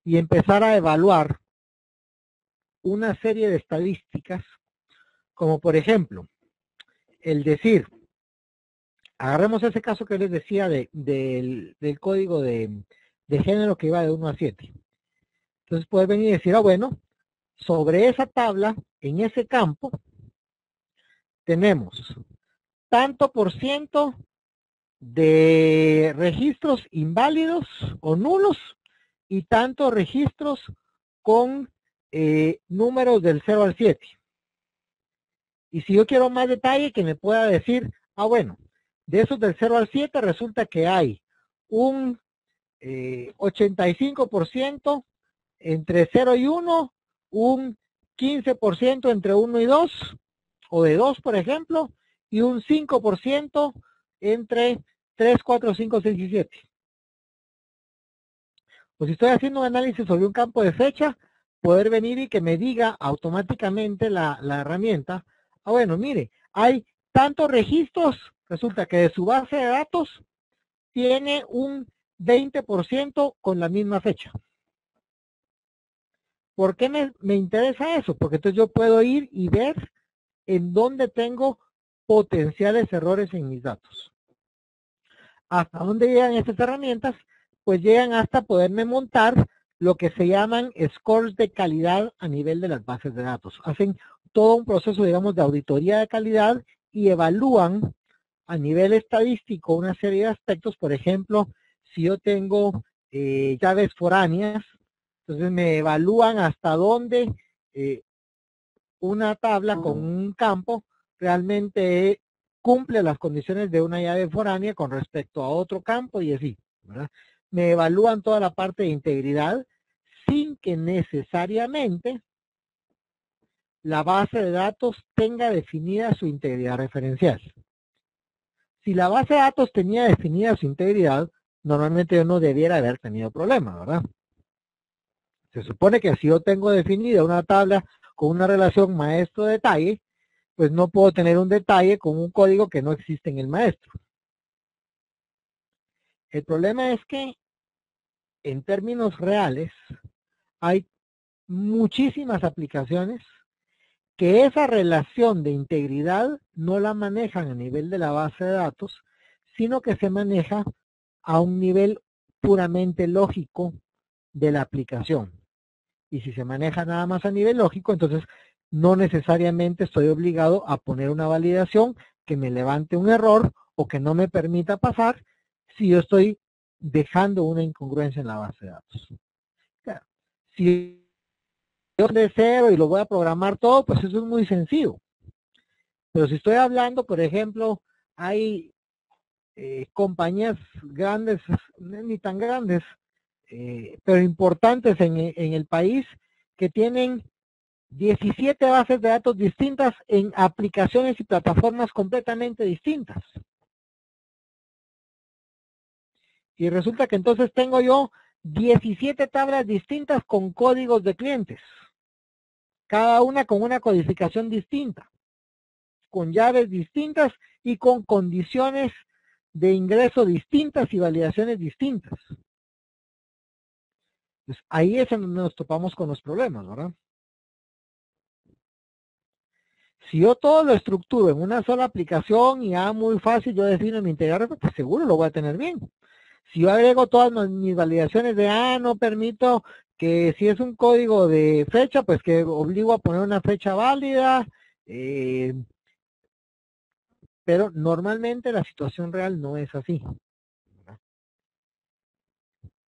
y empezar a evaluar una serie de estadísticas, como por ejemplo, el decir, agarremos ese caso que les decía del código de género que iba de 1 a 7. Entonces puedes venir y decir, bueno, sobre esa tabla, en ese campo, tenemos tanto por ciento de registros inválidos o nulos y tantos registros con números del 0 al 7. Y si yo quiero más detalle, que me pueda decir, bueno, De esos del 0 al 7 resulta que hay un 85% entre 0 y 1, un 15% entre 1 y 2, o de 2, por ejemplo, y un 5% entre 3, 4, 5, 6 y 7. Pues si estoy haciendo un análisis sobre un campo de fecha, poder venir y que me diga automáticamente la herramienta, bueno, mire, hay tantos registros, resulta que de su base de datos tiene un 20% con la misma fecha. ¿Por qué me interesa eso? Porque entonces yo puedo ir y ver en dónde tengo potenciales errores en mis datos. ¿Hasta dónde llegan estas herramientas? Pues llegan hasta poderme montar lo que se llaman scores de calidad a nivel de las bases de datos. Hacen todo un proceso, digamos, de auditoría de calidad y evalúan a nivel estadístico una serie de aspectos. Por ejemplo, si yo tengo llaves foráneas, entonces me evalúan hasta dónde una tabla con un campo realmente cumple las condiciones de una llave foránea con respecto a otro campo y así, ¿verdad? Me evalúan toda la parte de integridad sin que necesariamente la base de datos tenga definida su integridad referencial. Si la base de datos tenía definida su integridad, normalmente yo no debiera haber tenido problema, ¿verdad? Se supone que si yo tengo definida una tabla con una relación maestro-detalle, pues no puedo tener un detalle con un código que no existe en el maestro. El problema es que en términos reales hay muchísimas aplicaciones que esa relación de integridad no la manejan a nivel de la base de datos, sino que se maneja a un nivel puramente lógico de la aplicación. Y si se maneja nada más a nivel lógico, entonces no necesariamente estoy obligado a poner una validación que me levante un error o que no me permita pasar si yo estoy dejando una incongruencia en la base de datos. Claro, si yo de cero y lo voy a programar todo, pues eso es muy sencillo. Pero si estoy hablando, por ejemplo, hay compañías grandes, ni tan grandes, pero importantes en el país, que tienen 17 bases de datos distintas en aplicaciones y plataformas completamente distintas. Y resulta que entonces tengo yo 17 tablas distintas con códigos de clientes, cada una con una codificación distinta, con llaves distintas y con condiciones de ingreso distintas y validaciones distintas. Pues ahí es en donde nos topamos con los problemas, ¿verdad? Si yo todo lo estructuro en una sola aplicación y muy fácil, yo defino mi integral, pues seguro lo voy a tener bien. Si yo agrego todas mis validaciones de, no permito que si es un código de fecha, pues que obligo a poner una fecha válida, pero normalmente la situación real no es así.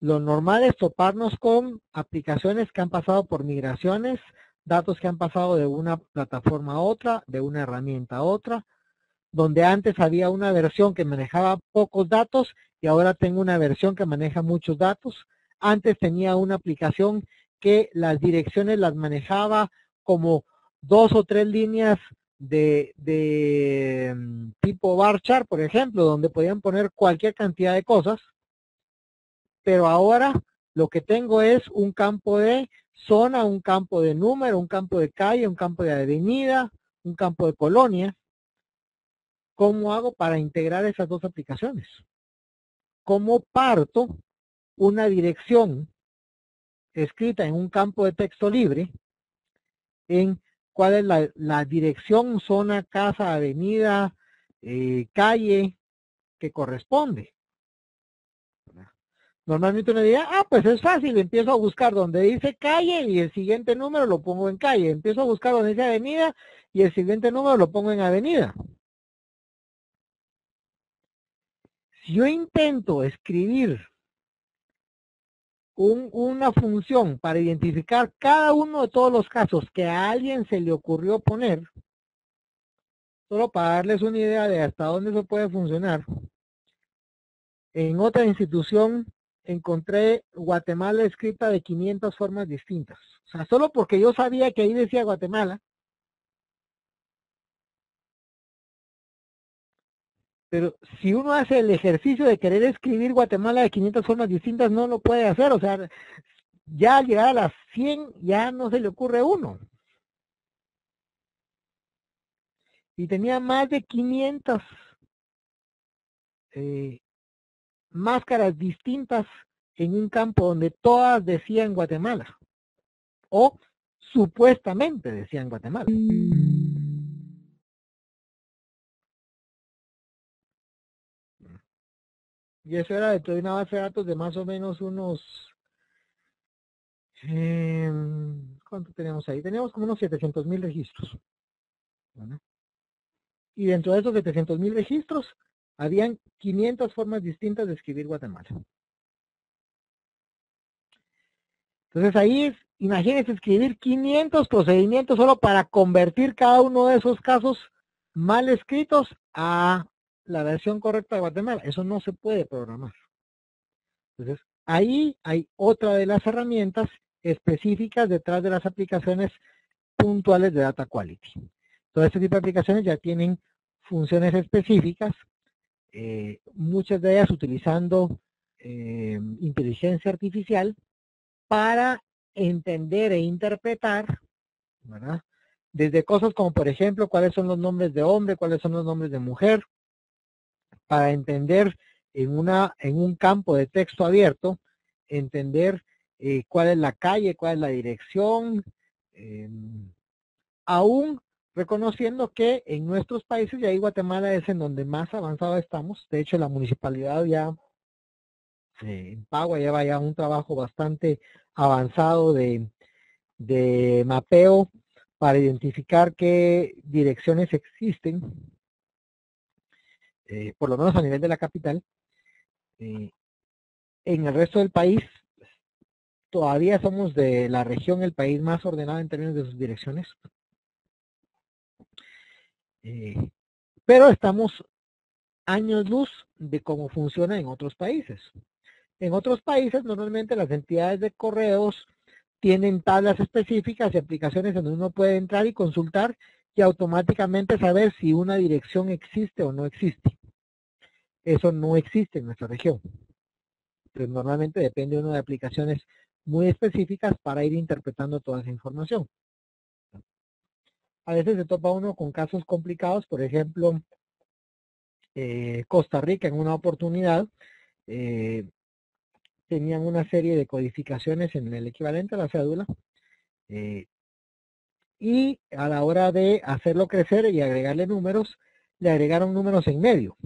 Lo normal es toparnos con aplicaciones que han pasado por migraciones, datos que han pasado de una plataforma a otra, de una herramienta a otra, donde antes había una versión que manejaba pocos datos y ahora tengo una versión que maneja muchos datos. Antes tenía una aplicación que las direcciones las manejaba como 2 o 3 líneas de tipo varchar, por ejemplo, donde podían poner cualquier cantidad de cosas, pero ahora lo que tengo es un campo de zona, un campo de número, un campo de calle, un campo de avenida, un campo de colonia. ¿Cómo hago para integrar esas dos aplicaciones? ¿Cómo parto una dirección escrita en un campo de texto libre en cuál es la dirección, zona, casa, avenida, calle que corresponde? Normalmente uno diría, pues es fácil, empiezo a buscar donde dice calle y el siguiente número lo pongo en calle. Empiezo a buscar donde dice avenida y el siguiente número lo pongo en avenida. Si yo intento escribir una función para identificar cada uno de todos los casos que a alguien se le ocurrió poner, Solo para darles una idea de hasta dónde eso puede funcionar. En otra institución encontré Guatemala escrita de 500 formas distintas. O sea, solo porque yo sabía que ahí decía Guatemala. Pero si uno hace el ejercicio de querer escribir Guatemala de 500 formas distintas, no lo puede hacer. O sea, ya al llegar a las 100 ya no se le ocurre uno. Y tenía más de 500 máscaras distintas en un campo donde todas decían Guatemala. O supuestamente decían Guatemala. Y eso era dentro de una base de datos de más o menos unos... ¿cuánto tenemos ahí? Teníamos como unos 700,000 registros. ¿Verdad? Y dentro de esos 700,000 registros, habían 500 formas distintas de escribir Guatemala. Entonces ahí, imagínense escribir 500 procedimientos solo para convertir cada uno de esos casos mal escritos a la versión correcta de Guatemala. Eso no se puede programar. Entonces, ahí hay otra de las herramientas específicas detrás de las aplicaciones puntuales de Data Quality. Todo este tipo de aplicaciones ya tienen funciones específicas, muchas de ellas utilizando inteligencia artificial para entender e interpretar, ¿verdad? Desde cosas como, por ejemplo, cuáles son los nombres de hombre, cuáles son los nombres de mujer, para entender en un campo de texto abierto, entender cuál es la calle, cuál es la dirección, aún reconociendo que en nuestros países, y ahí Guatemala es en donde más avanzado estamos. De hecho, la municipalidad ya en Pagua lleva ya un trabajo bastante avanzado de mapeo para identificar qué direcciones existen, por lo menos a nivel de la capital. En el resto del país, todavía somos de la región el país más ordenado en términos de sus direcciones. Pero estamos años luz de cómo funciona en otros países. En otros países, normalmente las entidades de correos tienen tablas específicas y aplicaciones donde uno puede entrar y consultar y automáticamente saber si una dirección existe o no existe. Eso no existe en nuestra región. Entonces, normalmente depende uno de aplicaciones muy específicas para ir interpretando toda esa información. A veces se topa uno con casos complicados, por ejemplo, Costa Rica en una oportunidad tenían una serie de codificaciones en el equivalente a la cédula y a la hora de hacerlo crecer y agregarle números, le agregaron números en medio.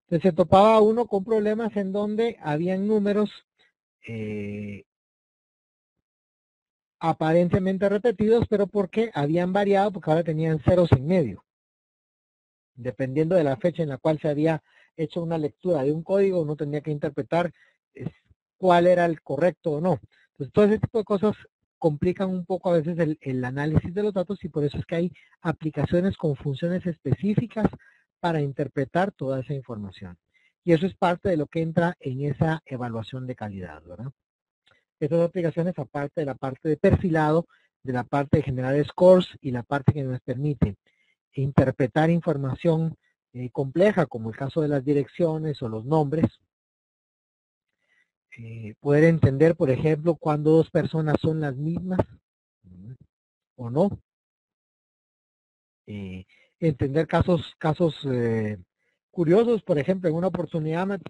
Entonces se topaba uno con problemas en donde habían números aparentemente repetidos, pero porque habían variado, porque ahora tenían ceros en medio. Dependiendo de la fecha en la cual se había hecho una lectura de un código, uno tenía que interpretar cuál era el correcto o no. Entonces, todo ese tipo de cosas complican un poco a veces el análisis de los datos y por eso es que hay aplicaciones con funciones específicas para interpretar toda esa información. Y eso es parte de lo que entra en esa evaluación de calidad, ¿verdad? Estas aplicaciones, aparte de la parte de perfilado, de la parte de generar scores y la parte que nos permite interpretar información compleja, como el caso de las direcciones o los nombres, poder entender, por ejemplo, cuando dos personas son las mismas o no, entender casos curiosos, por ejemplo, en una oportunidad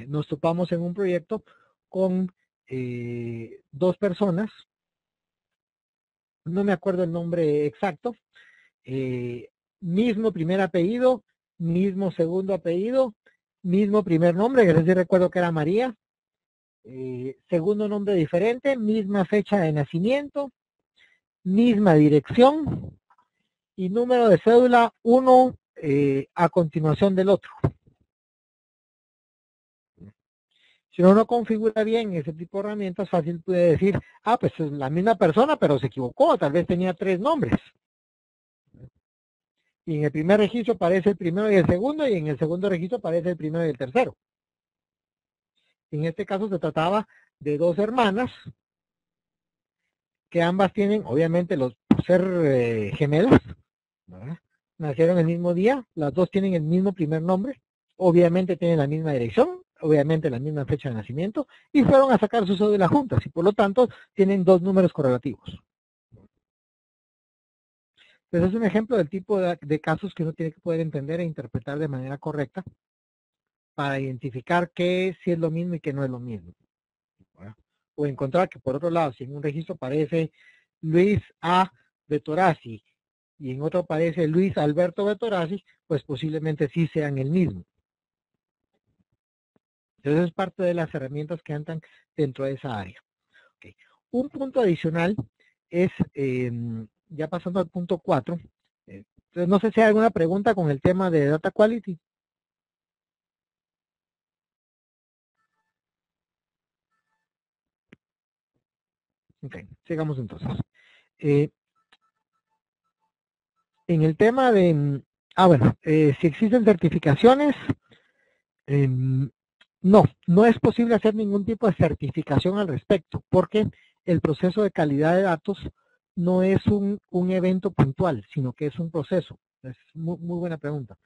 nos topamos en un proyecto con dos personas, no me acuerdo el nombre exacto, mismo primer apellido, mismo segundo apellido, mismo primer nombre, que sí recuerdo que era María, segundo nombre diferente, misma fecha de nacimiento, misma dirección y número de cédula uno a continuación del otro. Si uno no configura bien ese tipo de herramientas, fácil puede decir, ah, pues es la misma persona, pero se equivocó, tal vez tenía tres nombres. Y en el primer registro aparece el primero y el segundo, y en el segundo registro aparece el primero y el tercero. En este caso se trataba de dos hermanas, que ambas tienen, obviamente, por ser gemelas, ¿verdad? Nacieron el mismo día, las dos tienen el mismo primer nombre, obviamente tienen la misma dirección, obviamente la misma fecha de nacimiento, y fueron a sacar su cédula juntas, y por lo tanto tienen dos números correlativos. Entonces es un ejemplo del tipo de casos que uno tiene que poder entender e interpretar de manera correcta para identificar qué sí es lo mismo y qué no es lo mismo, ¿verdad? O encontrar que por otro lado, si en un registro aparece Luis A. Vettorazzi y en otro aparece Luis Alberto Vettorazzi, pues posiblemente sí sean el mismo. Entonces es parte de las herramientas que andan dentro de esa área. Okay. Un punto adicional es, ya pasando al punto 4, entonces no sé si hay alguna pregunta con el tema de Data Quality. Ok, sigamos entonces. En el tema de, bueno, si existen certificaciones, no es posible hacer ningún tipo de certificación al respecto, porque el proceso de calidad de datos no es un evento puntual, sino que es un proceso. Es muy buena pregunta.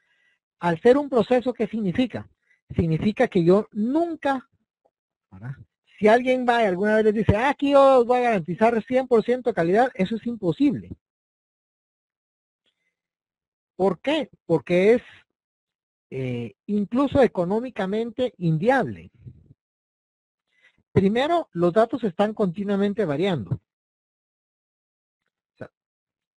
Al ser un proceso, ¿qué significa? Significa que yo nunca, ¿verdad? Si alguien va y alguna vez les dice, aquí yo os voy a garantizar 100% de calidad, eso es imposible. ¿Por qué? Porque es incluso económicamente inviable. Primero, los datos están continuamente variando. O sea,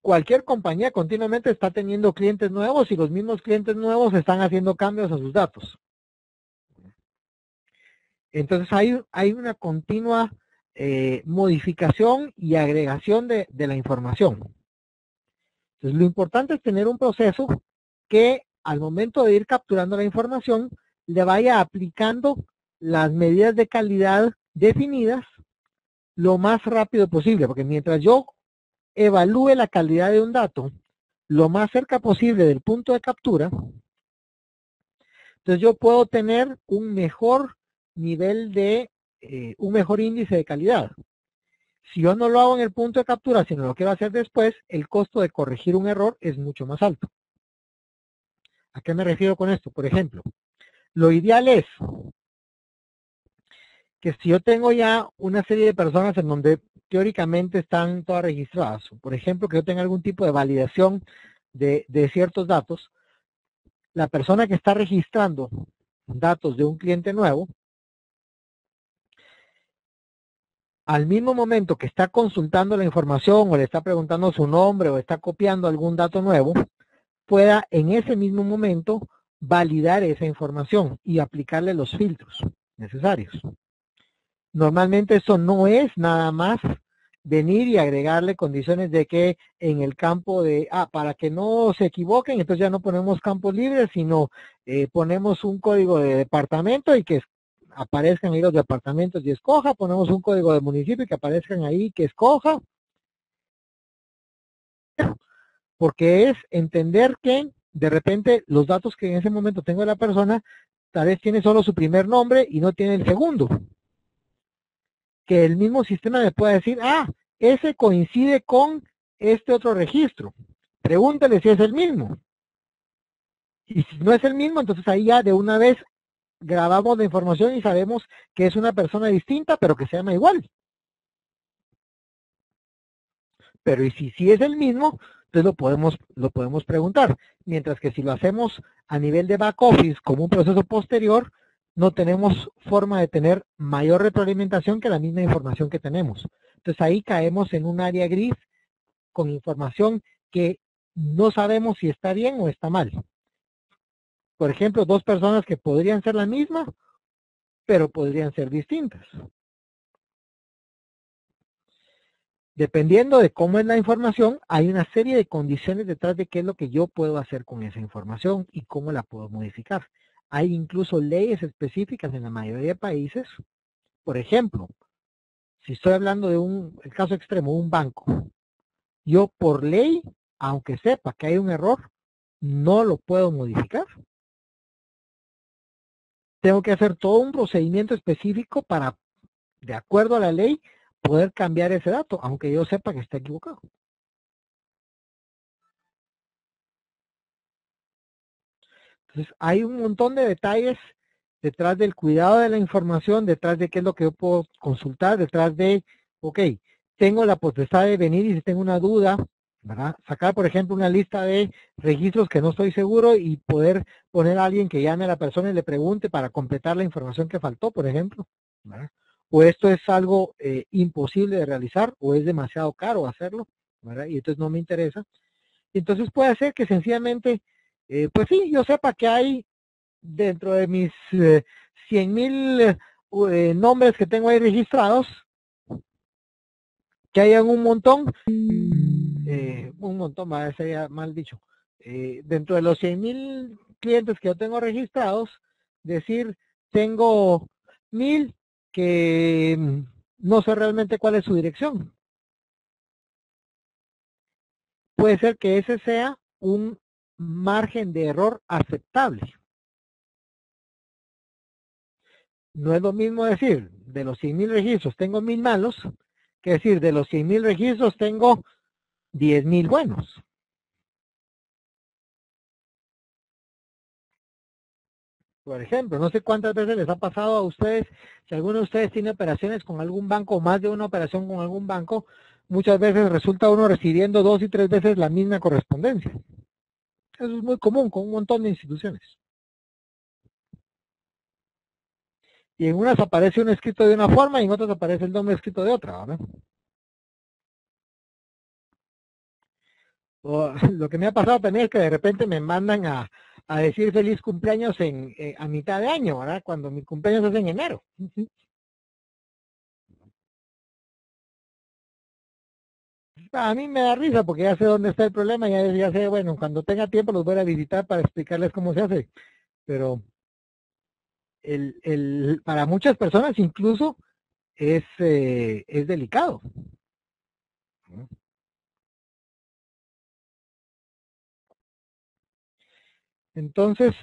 cualquier compañía continuamente está teniendo clientes nuevos y los mismos clientes nuevos están haciendo cambios a sus datos. Entonces hay una continua modificación y agregación de la información. Entonces lo importante es tener un proceso que al momento de ir capturando la información le vaya aplicando las medidas de calidad definidas lo más rápido posible, porque mientras yo evalúe la calidad de un dato lo más cerca posible del punto de captura, entonces yo puedo tener un mejor nivel de, un mejor índice de calidad. Si yo no lo hago en el punto de captura, sino lo quiero hacer después, el costo de corregir un error es mucho más alto. ¿A qué me refiero con esto? Por ejemplo, lo ideal es que si yo tengo ya una serie de personas en donde teóricamente están todas registradas, por ejemplo, que yo tenga algún tipo de validación de ciertos datos, la persona que está registrando datos de un cliente nuevo, al mismo momento que está consultando la información o le está preguntando su nombre o está copiando algún dato nuevo, pueda en ese mismo momento validar esa información y aplicarle los filtros necesarios. Normalmente eso no es nada más venir y agregarle condiciones de que en el campo de, para que no se equivoquen, entonces ya no ponemos campos libres, sino ponemos un código de departamento y que aparezcan ahí los departamentos y escoja, ponemos un código de municipio y que aparezcan ahí que escoja, porque es entender que de repente los datos que en ese momento tengo de la persona, tal vez tiene solo su primer nombre y no tiene el segundo. Que el mismo sistema me pueda decir, ese coincide con este otro registro. Pregúntale si es el mismo. Y si no es el mismo, entonces ahí ya de una vez grabamos la información y sabemos que es una persona distinta, pero que se llama igual. Pero y si sí es el mismo, entonces lo podemos preguntar. Mientras que si lo hacemos a nivel de back office como un proceso posterior, no tenemos forma de tener mayor retroalimentación que la misma información que tenemos. Entonces ahí caemos en un área gris con información que no sabemos si está bien o está mal. Por ejemplo, dos personas que podrían ser la misma, pero podrían ser distintas. Dependiendo de cómo es la información, hay una serie de condiciones detrás de qué es lo que yo puedo hacer con esa información y cómo la puedo modificar. Hay incluso leyes específicas en la mayoría de países. Por ejemplo, si estoy hablando de el caso extremo, un banco, yo por ley, aunque sepa que hay un error, no lo puedo modificar. Tengo que hacer todo un procedimiento específico para, de acuerdo a la ley, poder cambiar ese dato, aunque yo sepa que está equivocado. Entonces, hay un montón de detalles detrás del cuidado de la información, detrás de qué es lo que yo puedo consultar, detrás de, ok, tengo la potestad de venir y si tengo una duda, ¿verdad? Sacar, por ejemplo, una lista de registros que no estoy seguro y poder poner a alguien que llame a la persona y le pregunte para completar la información que faltó, por ejemplo, ¿verdad? O esto es algo imposible de realizar o es demasiado caro hacerlo, ¿verdad? Y entonces no me interesa. Entonces puede ser que sencillamente, pues sí, yo sepa que hay dentro de mis 100,000 nombres que tengo ahí registrados, que hayan un montón, sería mal dicho, dentro de los 100,000 clientes que yo tengo registrados, decir, tengo 1,000 que no sé realmente cuál es su dirección. Puede ser que ese sea un margen de error aceptable. No es lo mismo decir, de los 100,000 registros tengo 1,000 malos, que decir, de los 100,000 registros tengo 10,000 buenos. Por ejemplo, no sé cuántas veces les ha pasado a ustedes, si alguno de ustedes tiene operaciones con algún banco o más de una operación con algún banco, muchas veces resulta uno recibiendo 2 y 3 veces la misma correspondencia. Eso es muy común con un montón de instituciones. Y en unas aparece un escrito de una forma y en otras aparece el nombre escrito de otra, ¿verdad? O, lo que me ha pasado también es que de repente me mandan a decir feliz cumpleaños a mitad de año, ¿verdad? Cuando mi cumpleaños es en enero. A mí me da risa porque ya sé dónde está el problema, ya sé, bueno, cuando tenga tiempo los voy a visitar para explicarles cómo se hace. Pero para muchas personas incluso es delicado. Entonces,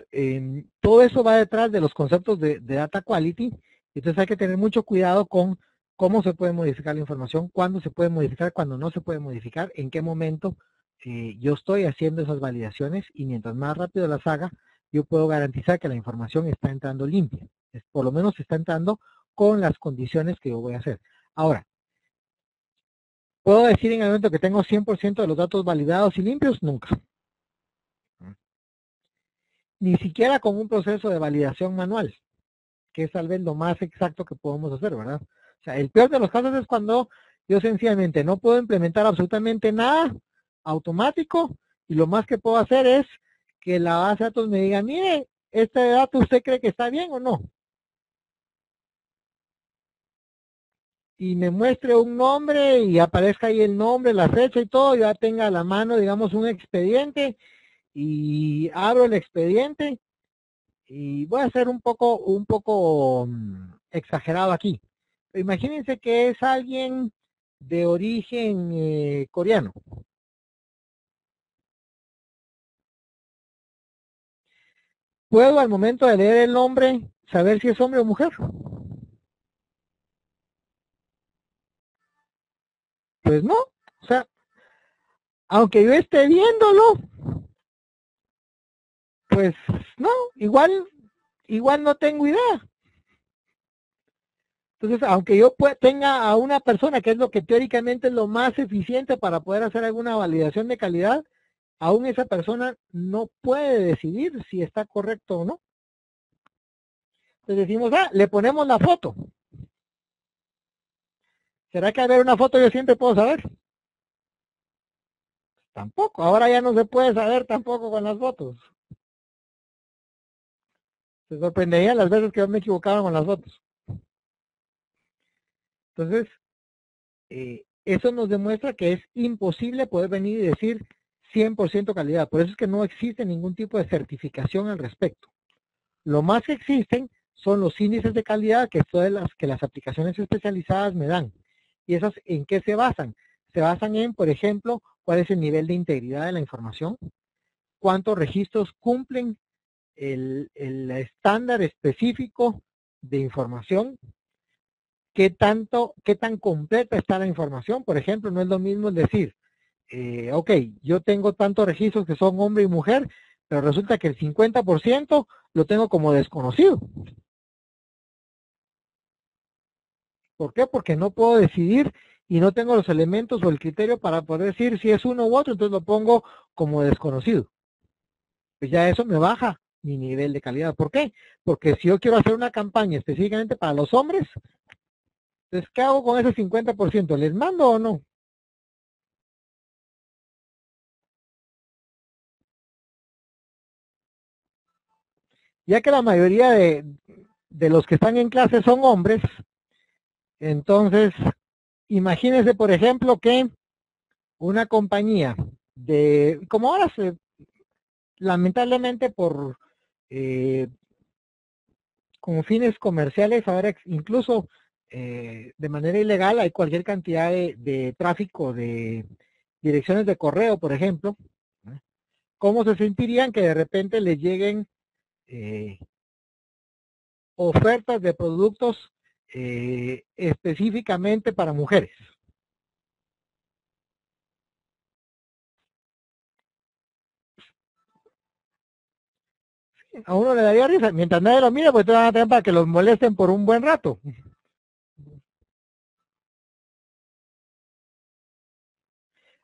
todo eso va detrás de los conceptos de data quality. Entonces hay que tener mucho cuidado con cómo se puede modificar la información, cuándo se puede modificar, cuándo no se puede modificar, en qué momento yo estoy haciendo esas validaciones y mientras más rápido las haga, yo puedo garantizar que la información está entrando limpia. Por lo menos está entrando con las condiciones que yo voy a hacer. Ahora, ¿puedo decir en el momento que tengo 100% de los datos validados y limpios? Nunca. Ni siquiera con un proceso de validación manual, que es tal vez lo más exacto que podemos hacer, ¿verdad? O sea, el peor de los casos es cuando yo sencillamente no puedo implementar absolutamente nada automático y lo más que puedo hacer es que la base de datos me diga, mire, este dato usted cree que está bien o no. Y me muestre un nombre y aparezca ahí el nombre, la fecha y todo, ya tenga a la mano, digamos, un expediente y abro el expediente y voy a ser un poco exagerado aquí. Imagínense que es alguien de origen coreano. ¿Puedo al momento de leer el nombre saber si es hombre o mujer? Pues no. O sea, aunque yo esté viéndolo, pues no, igual no tengo idea. Entonces, aunque yo tenga a una persona, que es lo que teóricamente es lo más eficiente para poder hacer alguna validación de calidad, aún esa persona no puede decidir si está correcto o no. Entonces decimos, le ponemos la foto. ¿Será que al ver una foto yo siempre puedo saber? Tampoco, ahora ya no se puede saber tampoco con las fotos. Se sorprendería las veces que yo me equivocaba con las fotos. Entonces, eso nos demuestra que es imposible poder venir y decir 100% calidad. Por eso es que no existe ningún tipo de certificación al respecto. Lo más que existen son los índices de calidad que las aplicaciones especializadas me dan. ¿Y esas en qué se basan? Se basan en, por ejemplo, cuál es el nivel de integridad de la información, cuántos registros cumplen el estándar específico de información, qué tan completa está la información. Por ejemplo, no es lo mismo decir, ok, yo tengo tantos registros que son hombre y mujer, pero resulta que el 50% lo tengo como desconocido. ¿Por qué? Porque no puedo decidir y no tengo los elementos o el criterio para poder decir si es uno u otro, entonces lo pongo como desconocido. Pues ya eso me baja mi nivel de calidad. ¿Por qué? Porque si yo quiero hacer una campaña específicamente para los hombres, entonces, ¿qué hago con ese 50%? ¿Les mando o no? Ya que la mayoría de los que están en clase son hombres, entonces, imagínense, por ejemplo, que una compañía como ahora lamentablemente por con fines comerciales, ahora incluso de manera ilegal hay cualquier cantidad de tráfico de direcciones de correo, por ejemplo. ¿Cómo se sentirían que de repente les lleguen ofertas de productos específicamente para mujeres? A uno le daría risa, mientras nadie lo mira, pues te van a tener para que los molesten por un buen rato.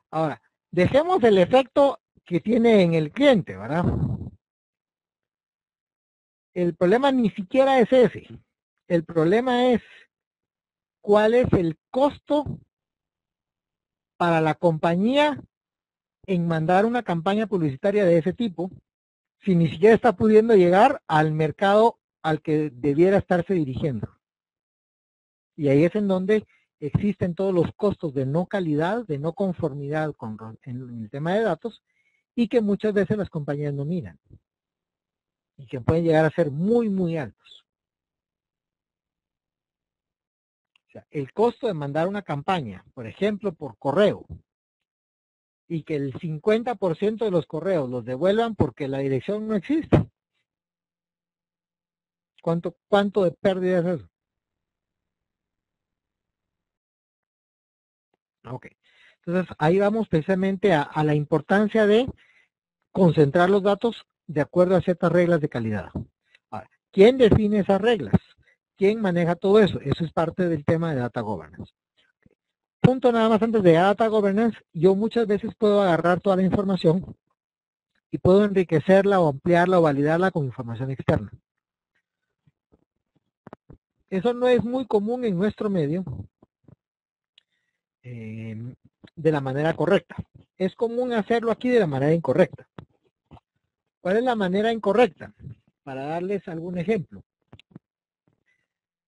Ahora, dejemos el efecto que tiene en el cliente, ¿verdad? El problema ni siquiera es ese. El problema es cuál es el costo para la compañía en mandar una campaña publicitaria de ese tipo, si ni siquiera está pudiendo llegar al mercado al que debiera estarse dirigiendo. Y ahí es en donde existen todos los costos de no calidad, de no conformidad en el tema de datos, y que muchas veces las compañías no miran, y que pueden llegar a ser muy, muy altos. O sea, el costo de mandar una campaña, por ejemplo, por correo, y que el 50% de los correos los devuelvan porque la dirección no existe. ¿Cuánto de pérdida es eso? Ok. Entonces, ahí vamos precisamente a la importancia de concentrar los datos de acuerdo a ciertas reglas de calidad. Ahora, ¿quién define esas reglas? ¿Quién maneja todo eso? Eso es parte del tema de Data Governance. Punto nada más antes de Data Governance, yo muchas veces puedo agarrar toda la información y puedo enriquecerla o ampliarla o validarla con información externa. Eso no es muy común en nuestro medio de la manera correcta. Es común hacerlo aquí de la manera incorrecta. ¿Cuál es la manera incorrecta? Para darles algún ejemplo.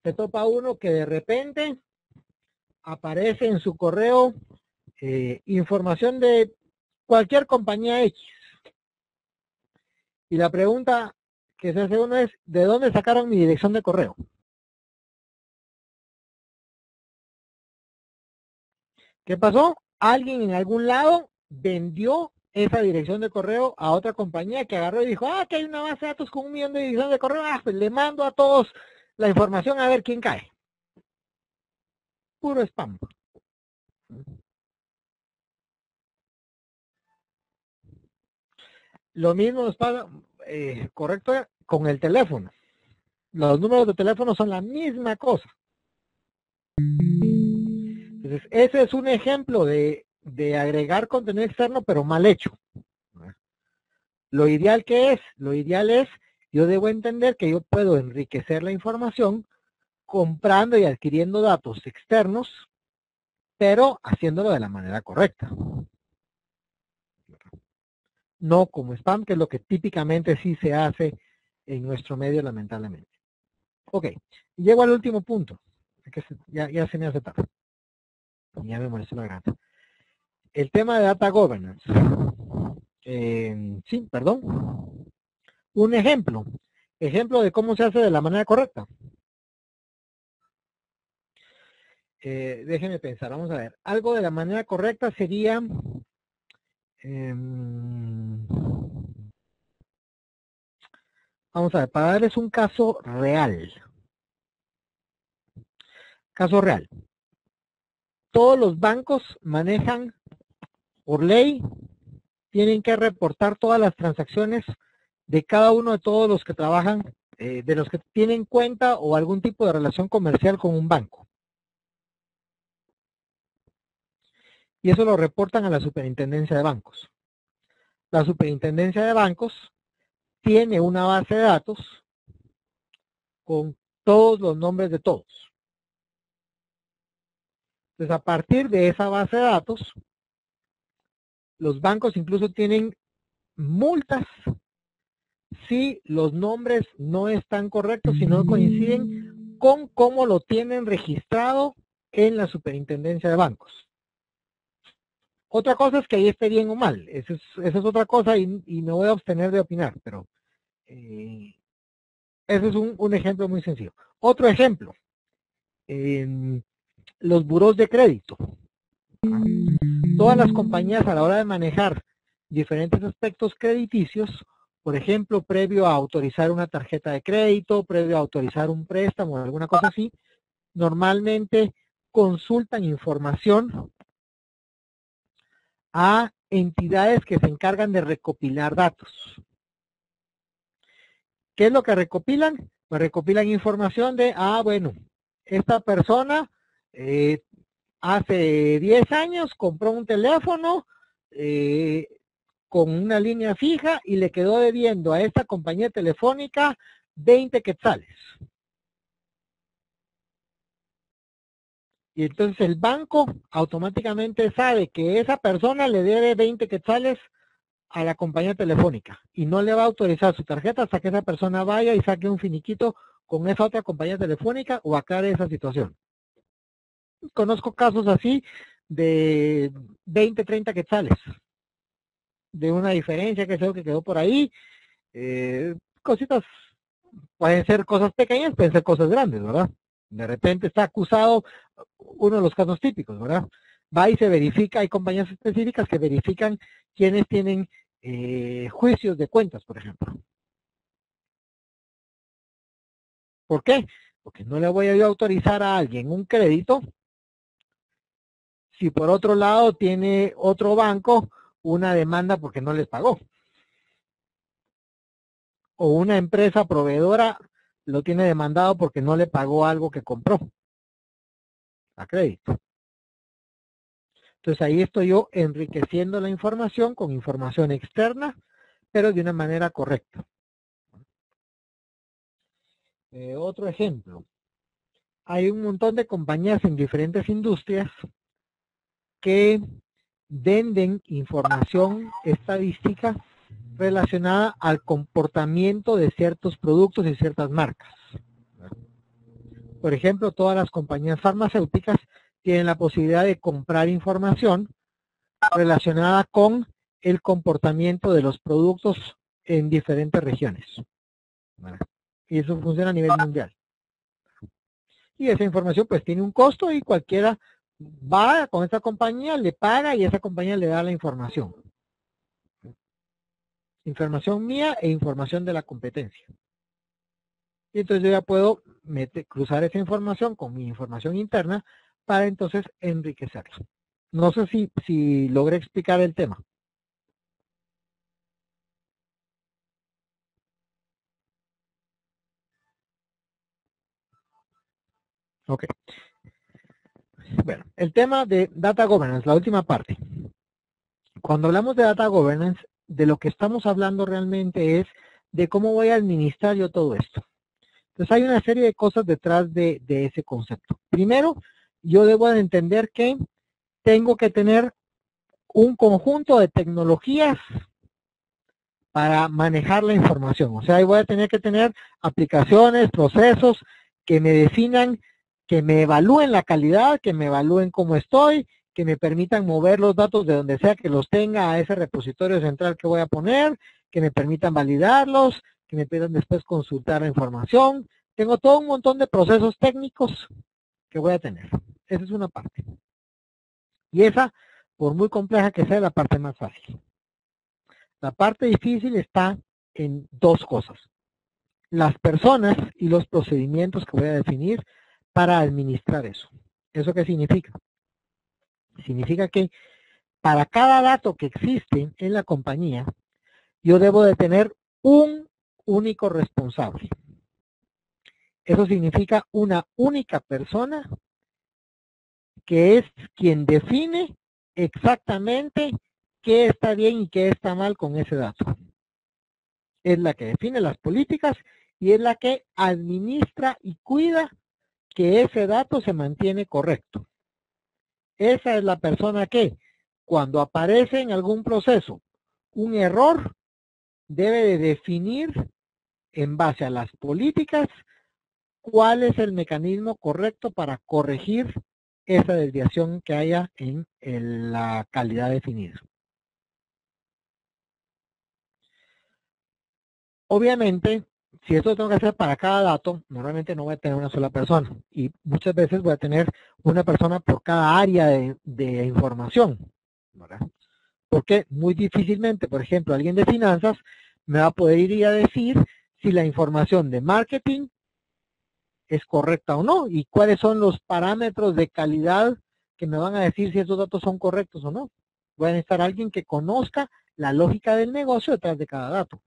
Se topa uno que de repente aparece en su correo información de cualquier compañía X. Y la pregunta que se hace uno es, ¿de dónde sacaron mi dirección de correo? ¿Qué pasó? Alguien en algún lado vendió esa dirección de correo a otra compañía que agarró y dijo, que hay una base de datos con 1 millón de direcciones de correo, pues le mando a todos la información a ver quién cae. Puro spam. Lo mismo nos pasa, correcto, con el teléfono. Los números de teléfono son la misma cosa. Entonces, ese es un ejemplo de agregar contenido externo, pero mal hecho. Lo ideal que es, lo ideal es, yo debo entender que yo puedo enriquecer la información comprando y adquiriendo datos externos, pero haciéndolo de la manera correcta. No como spam, que es lo que típicamente sí se hace en nuestro medio, lamentablemente. Ok, llego al último punto, que ya se me hace tarde. Ya me molestó la garganta. El tema de data governance. Sí, perdón. Un ejemplo. Ejemplo de cómo se hace de la manera correcta. Déjenme pensar, vamos a ver. Algo de la manera correcta sería Vamos a ver, para darles un caso real. Caso real. Todos los bancos manejan, por ley, tienen que reportar todas las transacciones de cada uno de todos los que trabajan, de los que tienen cuenta o algún tipo de relación comercial con un banco. Y eso lo reportan a la Superintendencia de Bancos. La Superintendencia de Bancos tiene una base de datos con todos los nombres de todos. Entonces, a partir de esa base de datos, los bancos incluso tienen multas si los nombres no están correctos, si no coinciden con cómo lo tienen registrado en la Superintendencia de Bancos. Otra cosa es que ahí esté bien o mal, esa es otra cosa y me voy a abstener de opinar, pero ese es un ejemplo muy sencillo. Otro ejemplo, los burós de crédito. Todas las compañías a la hora de manejar diferentes aspectos crediticios, por ejemplo, previo a autorizar una tarjeta de crédito, previo a autorizar un préstamo o alguna cosa así, normalmente consultan información a entidades que se encargan de recopilar datos. ¿Qué es lo que recopilan? Pues recopilan información de, bueno, esta persona hace 10 años compró un teléfono con una línea fija y le quedó debiendo a esta compañía telefónica 20 quetzales. Y entonces el banco automáticamente sabe que esa persona le debe 20 quetzales a la compañía telefónica y no le va a autorizar su tarjeta hasta que esa persona vaya y saque un finiquito con esa otra compañía telefónica o aclare esa situación. Conozco casos así de 20, 30 quetzales, de una diferencia que creo que quedó por ahí. Cositas, pueden ser cosas pequeñas, pueden ser cosas grandes, ¿verdad? De repente está acusado, uno de los casos típicos, ¿verdad? Va y se verifica, hay compañías específicas que verifican quienes tienen juicios de cuentas, por ejemplo. ¿Por qué? Porque no le voy a autorizar a alguien un crédito si por otro lado tiene otro banco una demanda porque no les pagó. O una empresa proveedora lo tiene demandado porque no le pagó algo que compró a crédito. Entonces ahí estoy yo enriqueciendo la información con información externa, pero de una manera correcta. Otro ejemplo. Hay un montón de compañías en diferentes industrias que venden información estadística relacionada al comportamiento de ciertos productos y ciertas marcas. Por ejemplo, todas las compañías farmacéuticas tienen la posibilidad de comprar información relacionada con el comportamiento de los productos en diferentes regiones. Y eso funciona a nivel mundial. Y esa información pues tiene un costo y cualquiera va con esta compañía, le paga y esa compañía le da la información. Información mía e información de la competencia. Y entonces yo ya puedo cruzar esa información con mi información interna para entonces enriquecerla. No sé si logré explicar el tema. Ok. Bueno, el tema de Data Governance, la última parte. Cuando hablamos de Data Governance, de lo que estamos hablando realmente es de cómo voy a administrar yo todo esto. Entonces hay una serie de cosas detrás de ese concepto. Primero, yo debo de entender que tengo que tener un conjunto de tecnologías para manejar la información. O sea, ahí voy a tener que tener aplicaciones, procesos que me definan, que me evalúen la calidad, que me evalúen cómo estoy, que me permitan mover los datos de donde sea que los tenga a ese repositorio central que voy a poner, que me permitan validarlos, que me permitan después consultar la información. Tengo todo un montón de procesos técnicos que voy a tener. Esa es una parte. Y esa, por muy compleja que sea, es la parte más fácil. La parte difícil está en dos cosas. las personas y los procedimientos que voy a definir para administrar eso. ¿Eso qué significa? Significa que para cada dato que existe en la compañía, yo debo de tener un único responsable. Eso significa una única persona que es quien define exactamente qué está bien y qué está mal con ese dato. Es la que define las políticas y es la que administra y cuida que ese dato se mantiene correcto. Esa es la persona que, cuando aparece en algún proceso un error, debe de definir en base a las políticas cuál es el mecanismo correcto para corregir esa desviación que haya en la calidad definida. Obviamente, si esto lo tengo que hacer para cada dato, normalmente no voy a tener una sola persona y muchas veces voy a tener una persona por cada área de información, ¿verdad? Porque muy difícilmente, por ejemplo, alguien de finanzas me va a poder ir a decir si la información de marketing es correcta o no y cuáles son los parámetros de calidad que me van a decir si esos datos son correctos o no. Voy a necesitar alguien que conozca la lógica del negocio detrás de cada dato.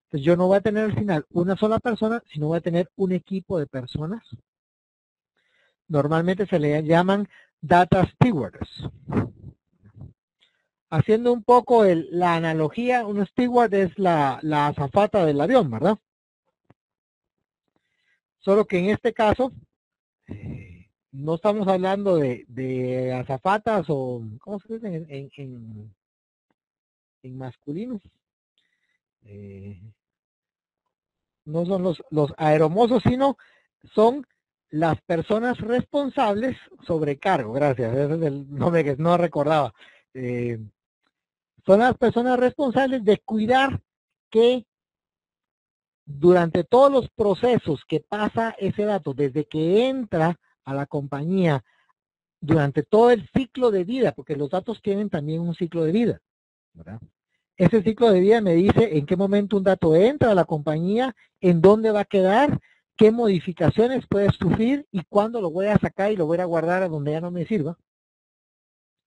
Entonces yo no voy a tener al final una sola persona, sino voy a tener un equipo de personas. Normalmente se le llaman data stewards. Haciendo un poco la analogía, un steward es la azafata del avión, ¿verdad? Solo que en este caso, no estamos hablando de azafatas o, ¿cómo se dice en masculino? No son los aeromosos, sino son las personas responsables sobre cargo. Gracias, ese es el nombre que no recordaba. Son las personas responsables de cuidar que durante todos los procesos que pasa ese dato, desde que entra a la compañía, durante todo el ciclo de vida, porque los datos tienen también un ciclo de vida, ¿verdad? Ese ciclo de vida me dice en qué momento un dato entra a la compañía, en dónde va a quedar, qué modificaciones puede sufrir y cuándo lo voy a sacar y lo voy a guardar a donde ya no me sirva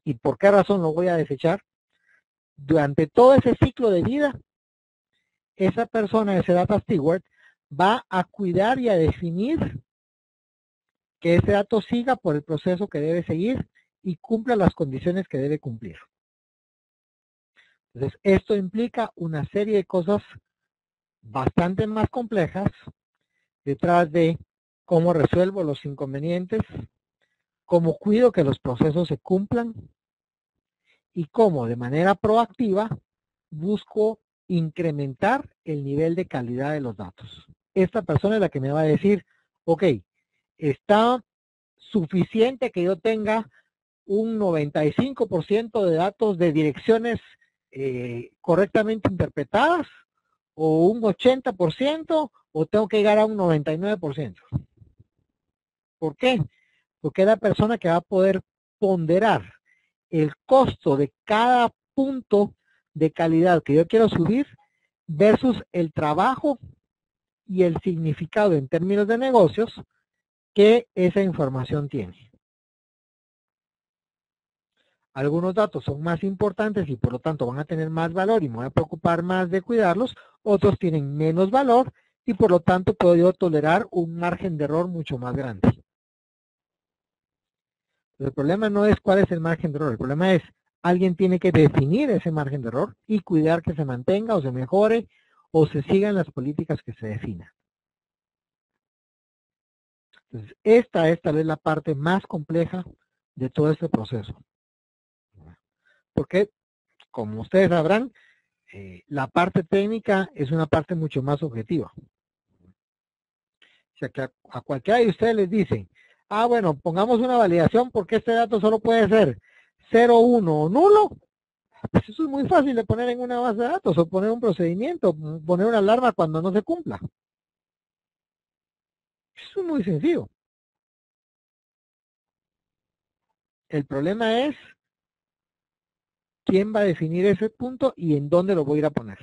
y por qué razón lo voy a desechar. Durante todo ese ciclo de vida, esa persona, ese data steward, va a cuidar y a definir que ese dato siga por el proceso que debe seguir y cumpla las condiciones que debe cumplir. Entonces, esto implica una serie de cosas bastante más complejas detrás de cómo resuelvo los inconvenientes, cómo cuido que los procesos se cumplan y cómo de manera proactiva busco incrementar el nivel de calidad de los datos. Esta persona es la que me va a decir, ok, está suficiente que yo tenga un 95% de datos de direcciones correctamente interpretadas o un 80% o tengo que llegar a un 99%. ¿Por qué? Porque es la persona que va a poder ponderar el costo de cada punto de calidad que yo quiero subir versus el trabajo y el significado en términos de negocios que esa información tiene. Algunos datos son más importantes y por lo tanto van a tener más valor y me voy a preocupar más de cuidarlos, otros tienen menos valor y por lo tanto puedo yo tolerar un margen de error mucho más grande. El problema no es cuál es el margen de error, el problema es alguien tiene que definir ese margen de error y cuidar que se mantenga o se mejore o se sigan las políticas que se definan. Entonces, esta es tal vez la parte más compleja de todo este proceso. Porque, como ustedes sabrán, la parte técnica es una parte mucho más objetiva. O sea que a cualquiera de ustedes les dicen, ah, bueno, pongamos una validación porque este dato solo puede ser 0, 1 o nulo. Pues eso es muy fácil de poner en una base de datos o poner un procedimiento, poner una alarma cuando no se cumpla. Eso es muy sencillo. El problema es quién va a definir ese punto y en dónde lo voy a ir a poner.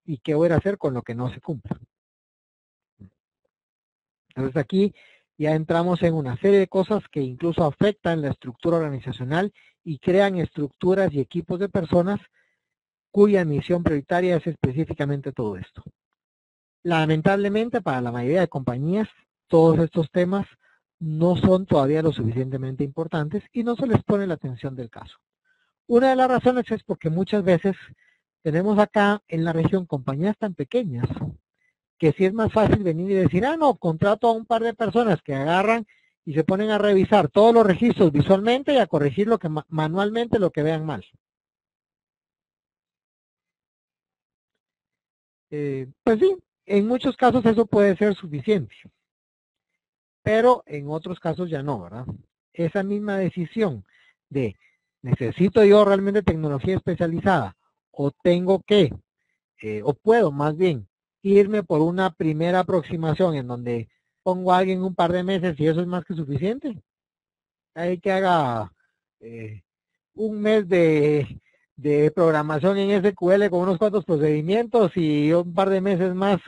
y qué voy a hacer con lo que no se cumpla. Entonces aquí ya entramos en una serie de cosas que incluso afectan la estructura organizacional y crean estructuras y equipos de personas cuya misión prioritaria es específicamente todo esto. Lamentablemente, para la mayoría de compañías, todos estos temas no son todavía lo suficientemente importantes y no se les pone la atención del caso. Una de las razones es porque muchas veces tenemos acá en la región compañías tan pequeñas que sí es más fácil venir y decir, no, contrato a un par de personas que agarran y se ponen a revisar todos los registros visualmente y a corregir lo que manualmente lo que vean mal. Pues sí, en muchos casos eso puede ser suficiente, pero en otros casos ya no, ¿verdad? Esa misma decisión de necesito yo realmente tecnología especializada o tengo que, o puedo más bien, irme por una primera aproximación en donde pongo a alguien un par de meses y eso es más que suficiente. Hay que haga un mes de programación en SQL con unos cuantos procedimientos y un par de meses más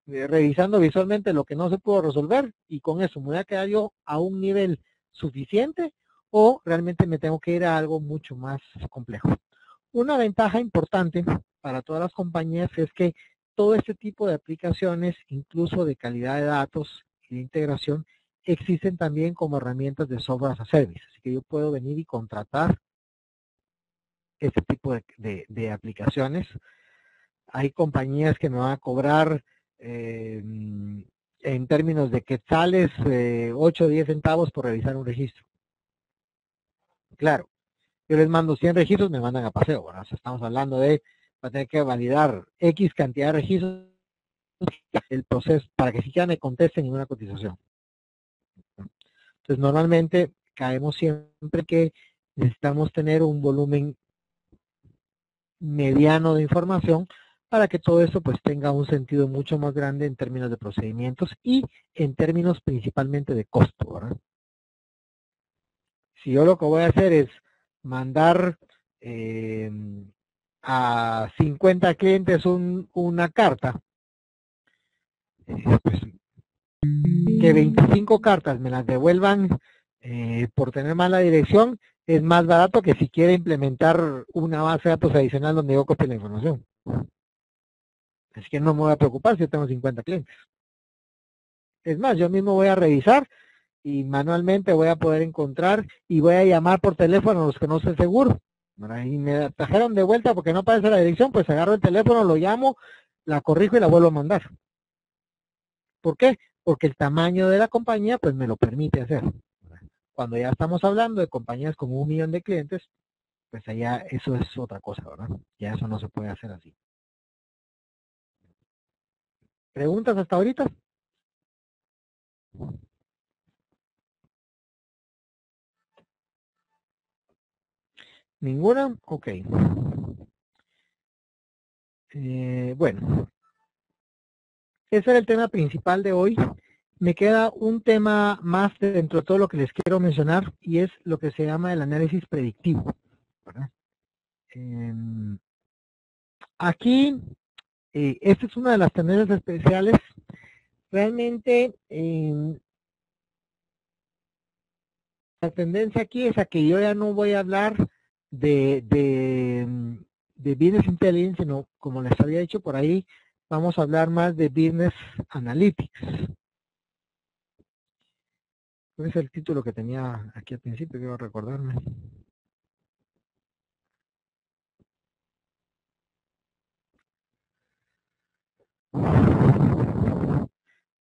revisando visualmente lo que no se pudo resolver y con eso me voy a quedar yo a un nivel suficiente o realmente me tengo que ir a algo mucho más complejo. Una ventaja importante para todas las compañías es que todo este tipo de aplicaciones, incluso de calidad de datos y de integración, existen también como herramientas de software as a service. Así que yo puedo venir y contratar este tipo de aplicaciones. Hay compañías que me van a cobrar en términos de quetzales 8 o 10 centavos por revisar un registro. Claro, yo les mando 100 registros, me mandan a paseo. Bueno, o sea, estamos hablando de va a tener que validar X cantidad de registros el proceso para que siquiera me contesten en una cotización. Entonces, normalmente caemos siempre que necesitamos tener un volumen mediano de información para que todo esto pues tenga un sentido mucho más grande en términos de procedimientos y en términos principalmente de costo, ¿verdad? Si yo lo que voy a hacer es mandar a 50 clientes una carta, pues, que 25 cartas me las devuelvan por tener mala dirección, es más barato que si quiere implementar una base de datos adicional donde yo copie la información. Así que no me voy a preocupar si yo tengo 50 clientes. Es más, yo mismo voy a revisar y manualmente voy a poder encontrar y voy a llamar por teléfono a los que no estoy seguro. Y me trajeron de vuelta porque no aparece la dirección, pues agarro el teléfono, lo llamo, la corrijo y la vuelvo a mandar. ¿Por qué? Porque el tamaño de la compañía pues me lo permite hacer. Cuando ya estamos hablando de compañías con 1 millón de clientes, pues allá eso es otra cosa, ¿verdad? Ya eso no se puede hacer así. ¿Preguntas hasta ahorita? ¿Ninguna? Ok. Bueno, ese era el tema principal de hoy. Me queda un tema más dentro de todo lo que les quiero mencionar y es lo que se llama el análisis predictivo, ¿verdad? Aquí, esta es una de las tendencias especiales. Realmente, la tendencia aquí es a que yo ya no voy a hablar de Business Intelligence, sino como les había dicho por ahí, vamos a hablar más de Business Analytics. ¿Cuál es el título que tenía aquí al principio? Quiero recordarme.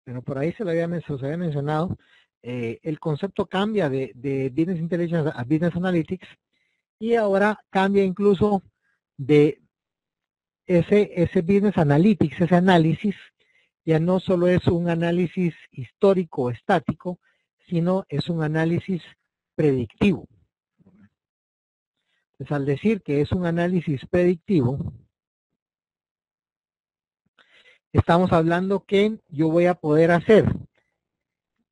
Pero por ahí se había mencionado. El concepto cambia de Business Intelligence a Business Analytics y ahora cambia incluso de ese Business Analytics, ese análisis, ya no solo es un análisis histórico o estático, sino es un análisis predictivo. Entonces, al decir que es un análisis predictivo, estamos hablando que yo voy a poder hacer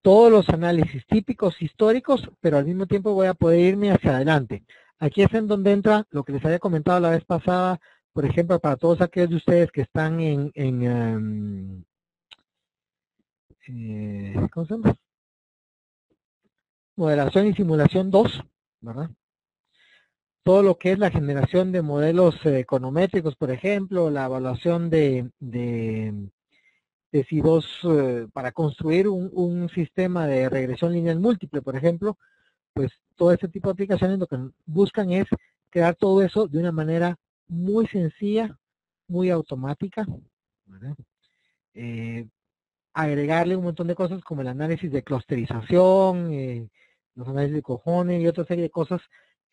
todos los análisis típicos históricos, pero al mismo tiempo voy a poder irme hacia adelante. Aquí es en donde entra lo que les había comentado la vez pasada Por ejemplo, para todos aquellos de ustedes que están ¿cómo se llama? Modelación y simulación 2, ¿verdad? Todo lo que es la generación de modelos econométricos, por ejemplo, la evaluación de si vos, para construir un sistema de regresión lineal múltiple, por ejemplo, pues todo este tipo de aplicaciones lo que buscan es crear todo eso de una manera muy sencilla, muy automática, ¿verdad? Agregarle un montón de cosas como el análisis de clusterización, los análisis de cojones y otra serie de cosas,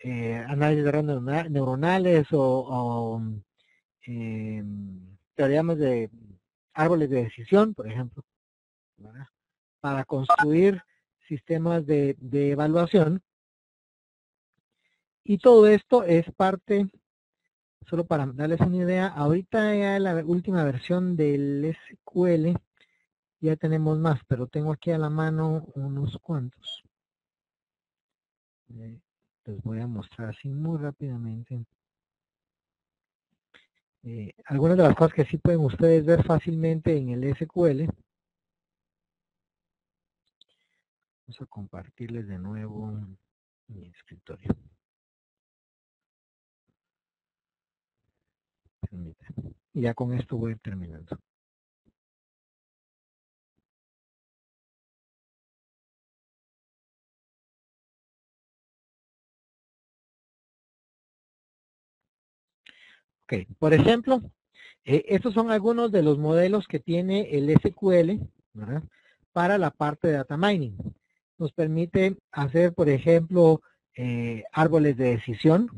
análisis de redes neuronales o teoremas de árboles de decisión, por ejemplo, ¿verdad? Para construir sistemas de evaluación. Y todo esto es parte, solo para darles una idea, ahorita ya la última versión del SQL ya tenemos más, pero tengo aquí a la mano unos cuantos. Les voy a mostrar así muy rápidamente. Algunas de las cosas que sí pueden ustedes ver fácilmente en el SQL. Vamos a compartirles de nuevo mi escritorio. Permítanme. Y ya con esto voy terminando. Ok, por ejemplo, estos son algunos de los modelos que tiene el SQL, ¿verdad? Para la parte de data mining. Nos permite hacer, por ejemplo, árboles de decisión.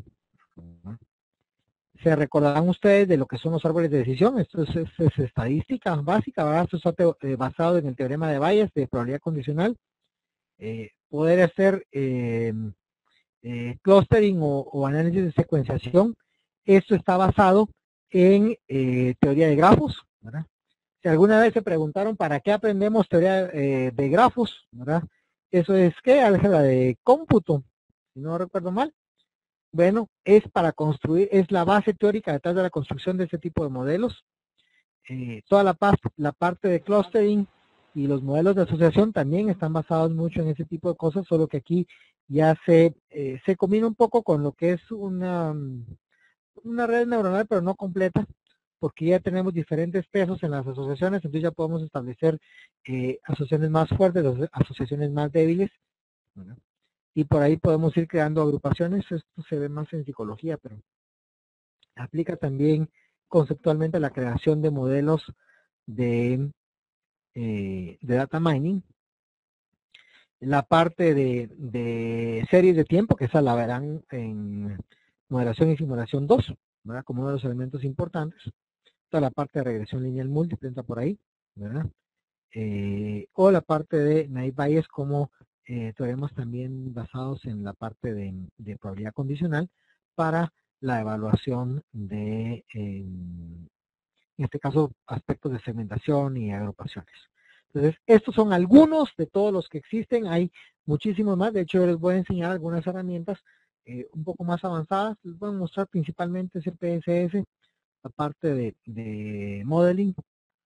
Se recordarán ustedes de lo que son los árboles de decisión. Esto es estadística básica, ¿verdad? Esto está basado en el teorema de Bayes de probabilidad condicional. Poder hacer clustering o análisis de secuenciación. Esto está basado en teoría de grafos, ¿verdad? Si alguna vez se preguntaron para qué aprendemos teoría de grafos, ¿verdad? Eso es ¿qué? Álgebra de cómputo, si no recuerdo mal. Bueno, es para construir, es la base teórica detrás de la construcción de este tipo de modelos. Toda la parte de clustering y los modelos de asociación también están basados mucho en ese tipo de cosas, solo que aquí ya se combina un poco con lo que es una red neuronal, pero no completa, porque ya tenemos diferentes pesos en las asociaciones, entonces ya podemos establecer asociaciones más fuertes, asociaciones más débiles, ¿verdad? Y por ahí podemos ir creando agrupaciones. Esto se ve más en psicología, pero aplica también conceptualmente a la creación de modelos de data mining. La parte de series de tiempo, que esa la verán en moderación y simulación 2, ¿verdad? Como uno de los elementos importantes. Toda la parte de regresión lineal múltiple entra por ahí, ¿verdad? O la parte de naive Bayes como teoremas también basados en la parte de probabilidad condicional para la evaluación de, en este caso, aspectos de segmentación y agrupaciones. Entonces, estos son algunos de todos los que existen. Hay muchísimos más. De hecho, yo les voy a enseñar algunas herramientas un poco más avanzadas. Les voy a mostrar principalmente CPSS, la parte de modeling,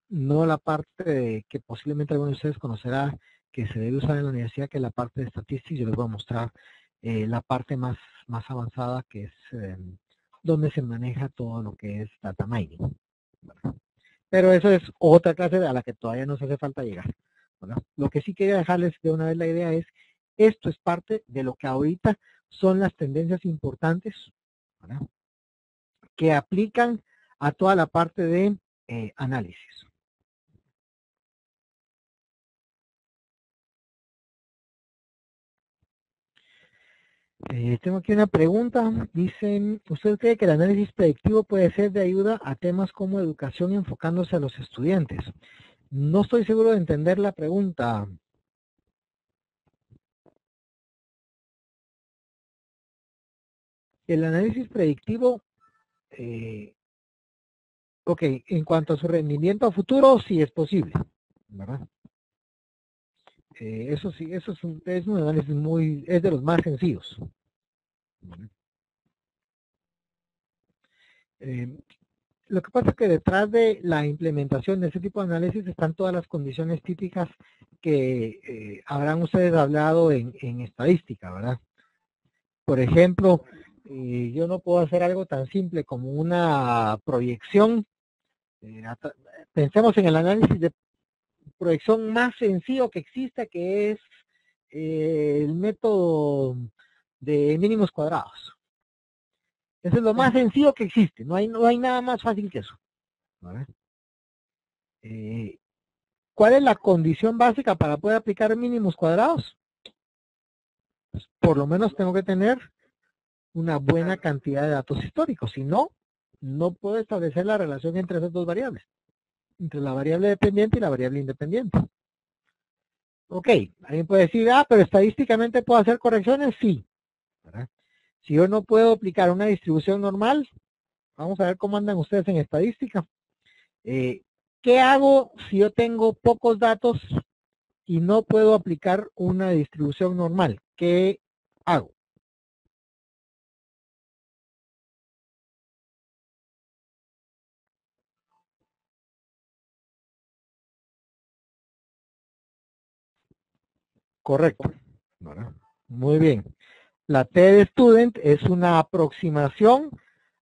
no la parte de, que posiblemente algunos de ustedes conocerá que se debe usar en la universidad, que es la parte de estadística. Yo les voy a mostrar la parte más avanzada, que es donde se maneja todo lo que es data mining, ¿verdad? Pero eso es otra clase a la que todavía nos hace falta llegar, ¿verdad? Lo que sí quería dejarles de una vez la idea es, esto es parte de lo que ahorita son las tendencias importantes, ¿verdad? Que aplican a toda la parte de análisis. Tengo aquí una pregunta. Dicen, ¿usted cree que el análisis predictivo puede ser de ayuda a temas como educación enfocándose a los estudiantes? No estoy seguro de entender la pregunta. El análisis predictivo, ok, en cuanto a su rendimiento a futuro, sí es posible, ¿verdad? Eso sí, eso es un análisis es de los más sencillos. Lo que pasa es que detrás de la implementación de ese tipo de análisis están todas las condiciones típicas que habrán ustedes hablado en estadística, ¿verdad? Por ejemplo, yo no puedo hacer algo tan simple como una proyección. Pensemos en el análisis de proyección más sencillo que exista, que es el método de mínimos cuadrados. Eso es lo más sencillo que existe, no hay nada más fácil que eso. ¿Vale? ¿Cuál es la condición básica para poder aplicar mínimos cuadrados? Pues por lo menos tengo que tener una buena cantidad de datos históricos, si no, no puedo establecer la relación entre esas dos variables, entre la variable dependiente y la variable independiente. Ok, alguien puede decir, pero estadísticamente puedo hacer correcciones, sí. ¿Verdad? Si yo no puedo aplicar una distribución normal, vamos a ver cómo andan ustedes en estadística. ¿Qué hago si yo tengo pocos datos y no puedo aplicar una distribución normal? ¿Qué hago? Correcto. ¿Verdad? Muy bien. La T de student es una aproximación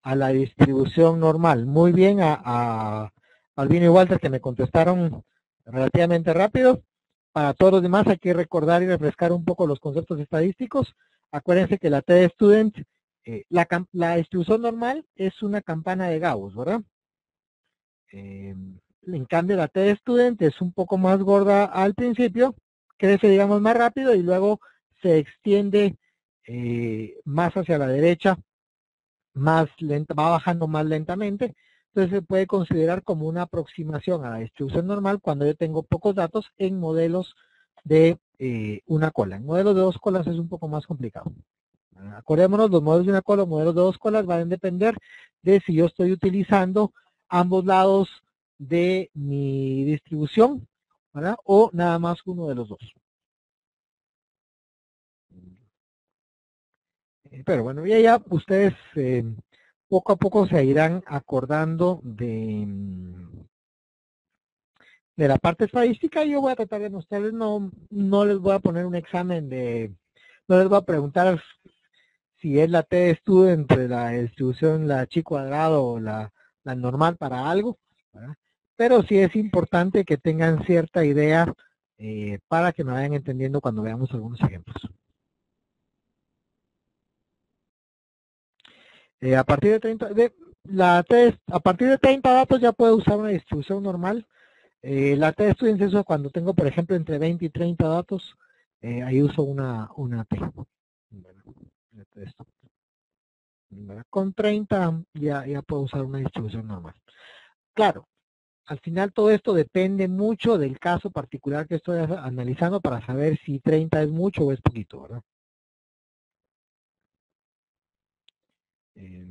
a la distribución normal. Muy bien a Albino y Walter que me contestaron relativamente rápido. Para todos los demás hay que recordar y refrescar un poco los conceptos estadísticos. Acuérdense que la T de student, la distribución normal es una campana de Gauss, ¿verdad? En cambio la T de student es un poco más gorda al principio, crece digamos más rápido y luego se extiende más hacia la derecha, más lenta, va bajando más lentamente. Entonces se puede considerar como una aproximación a la distribución normal cuando yo tengo pocos datos en modelos de una cola. En modelos de dos colas es un poco más complicado. Acordémonos, los modelos de una cola, los modelos de dos colas van a depender de si yo estoy utilizando ambos lados de mi distribución, ¿verdad? O nada más uno de los dos. Pero bueno, ya ustedes poco a poco se irán acordando de la parte estadística. Yo voy a tratar de mostrarles, no les voy a poner un examen no les voy a preguntar si es la T de estudio entre la distribución, la chi cuadrado o la normal para algo, ¿verdad? Pero sí es importante que tengan cierta idea para que me vayan entendiendo cuando veamos algunos ejemplos. A partir de 30, a partir de 30 datos ya puedo usar una distribución normal. La T de estudio es cuando tengo, por ejemplo, entre 20 y 30 datos, ahí uso una T. Con 30 ya puedo usar una distribución normal. Claro, al final todo esto depende mucho del caso particular que estoy analizando para saber si 30 es mucho o es poquito, ¿verdad?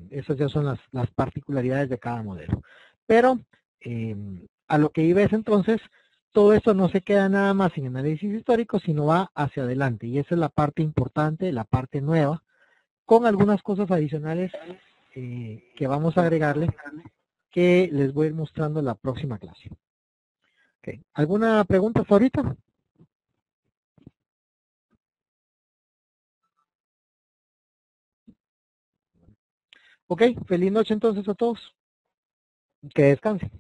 Esas ya son las particularidades de cada modelo. Pero a lo que iba es entonces, todo esto no se queda nada más en análisis histórico, sino va hacia adelante. Y esa es la parte importante, la parte nueva, con algunas cosas adicionales que vamos a agregarle, que les voy a ir mostrando en la próxima clase. Okay. ¿Alguna pregunta hasta ahorita? Ok, feliz noche entonces a todos. Que descansen.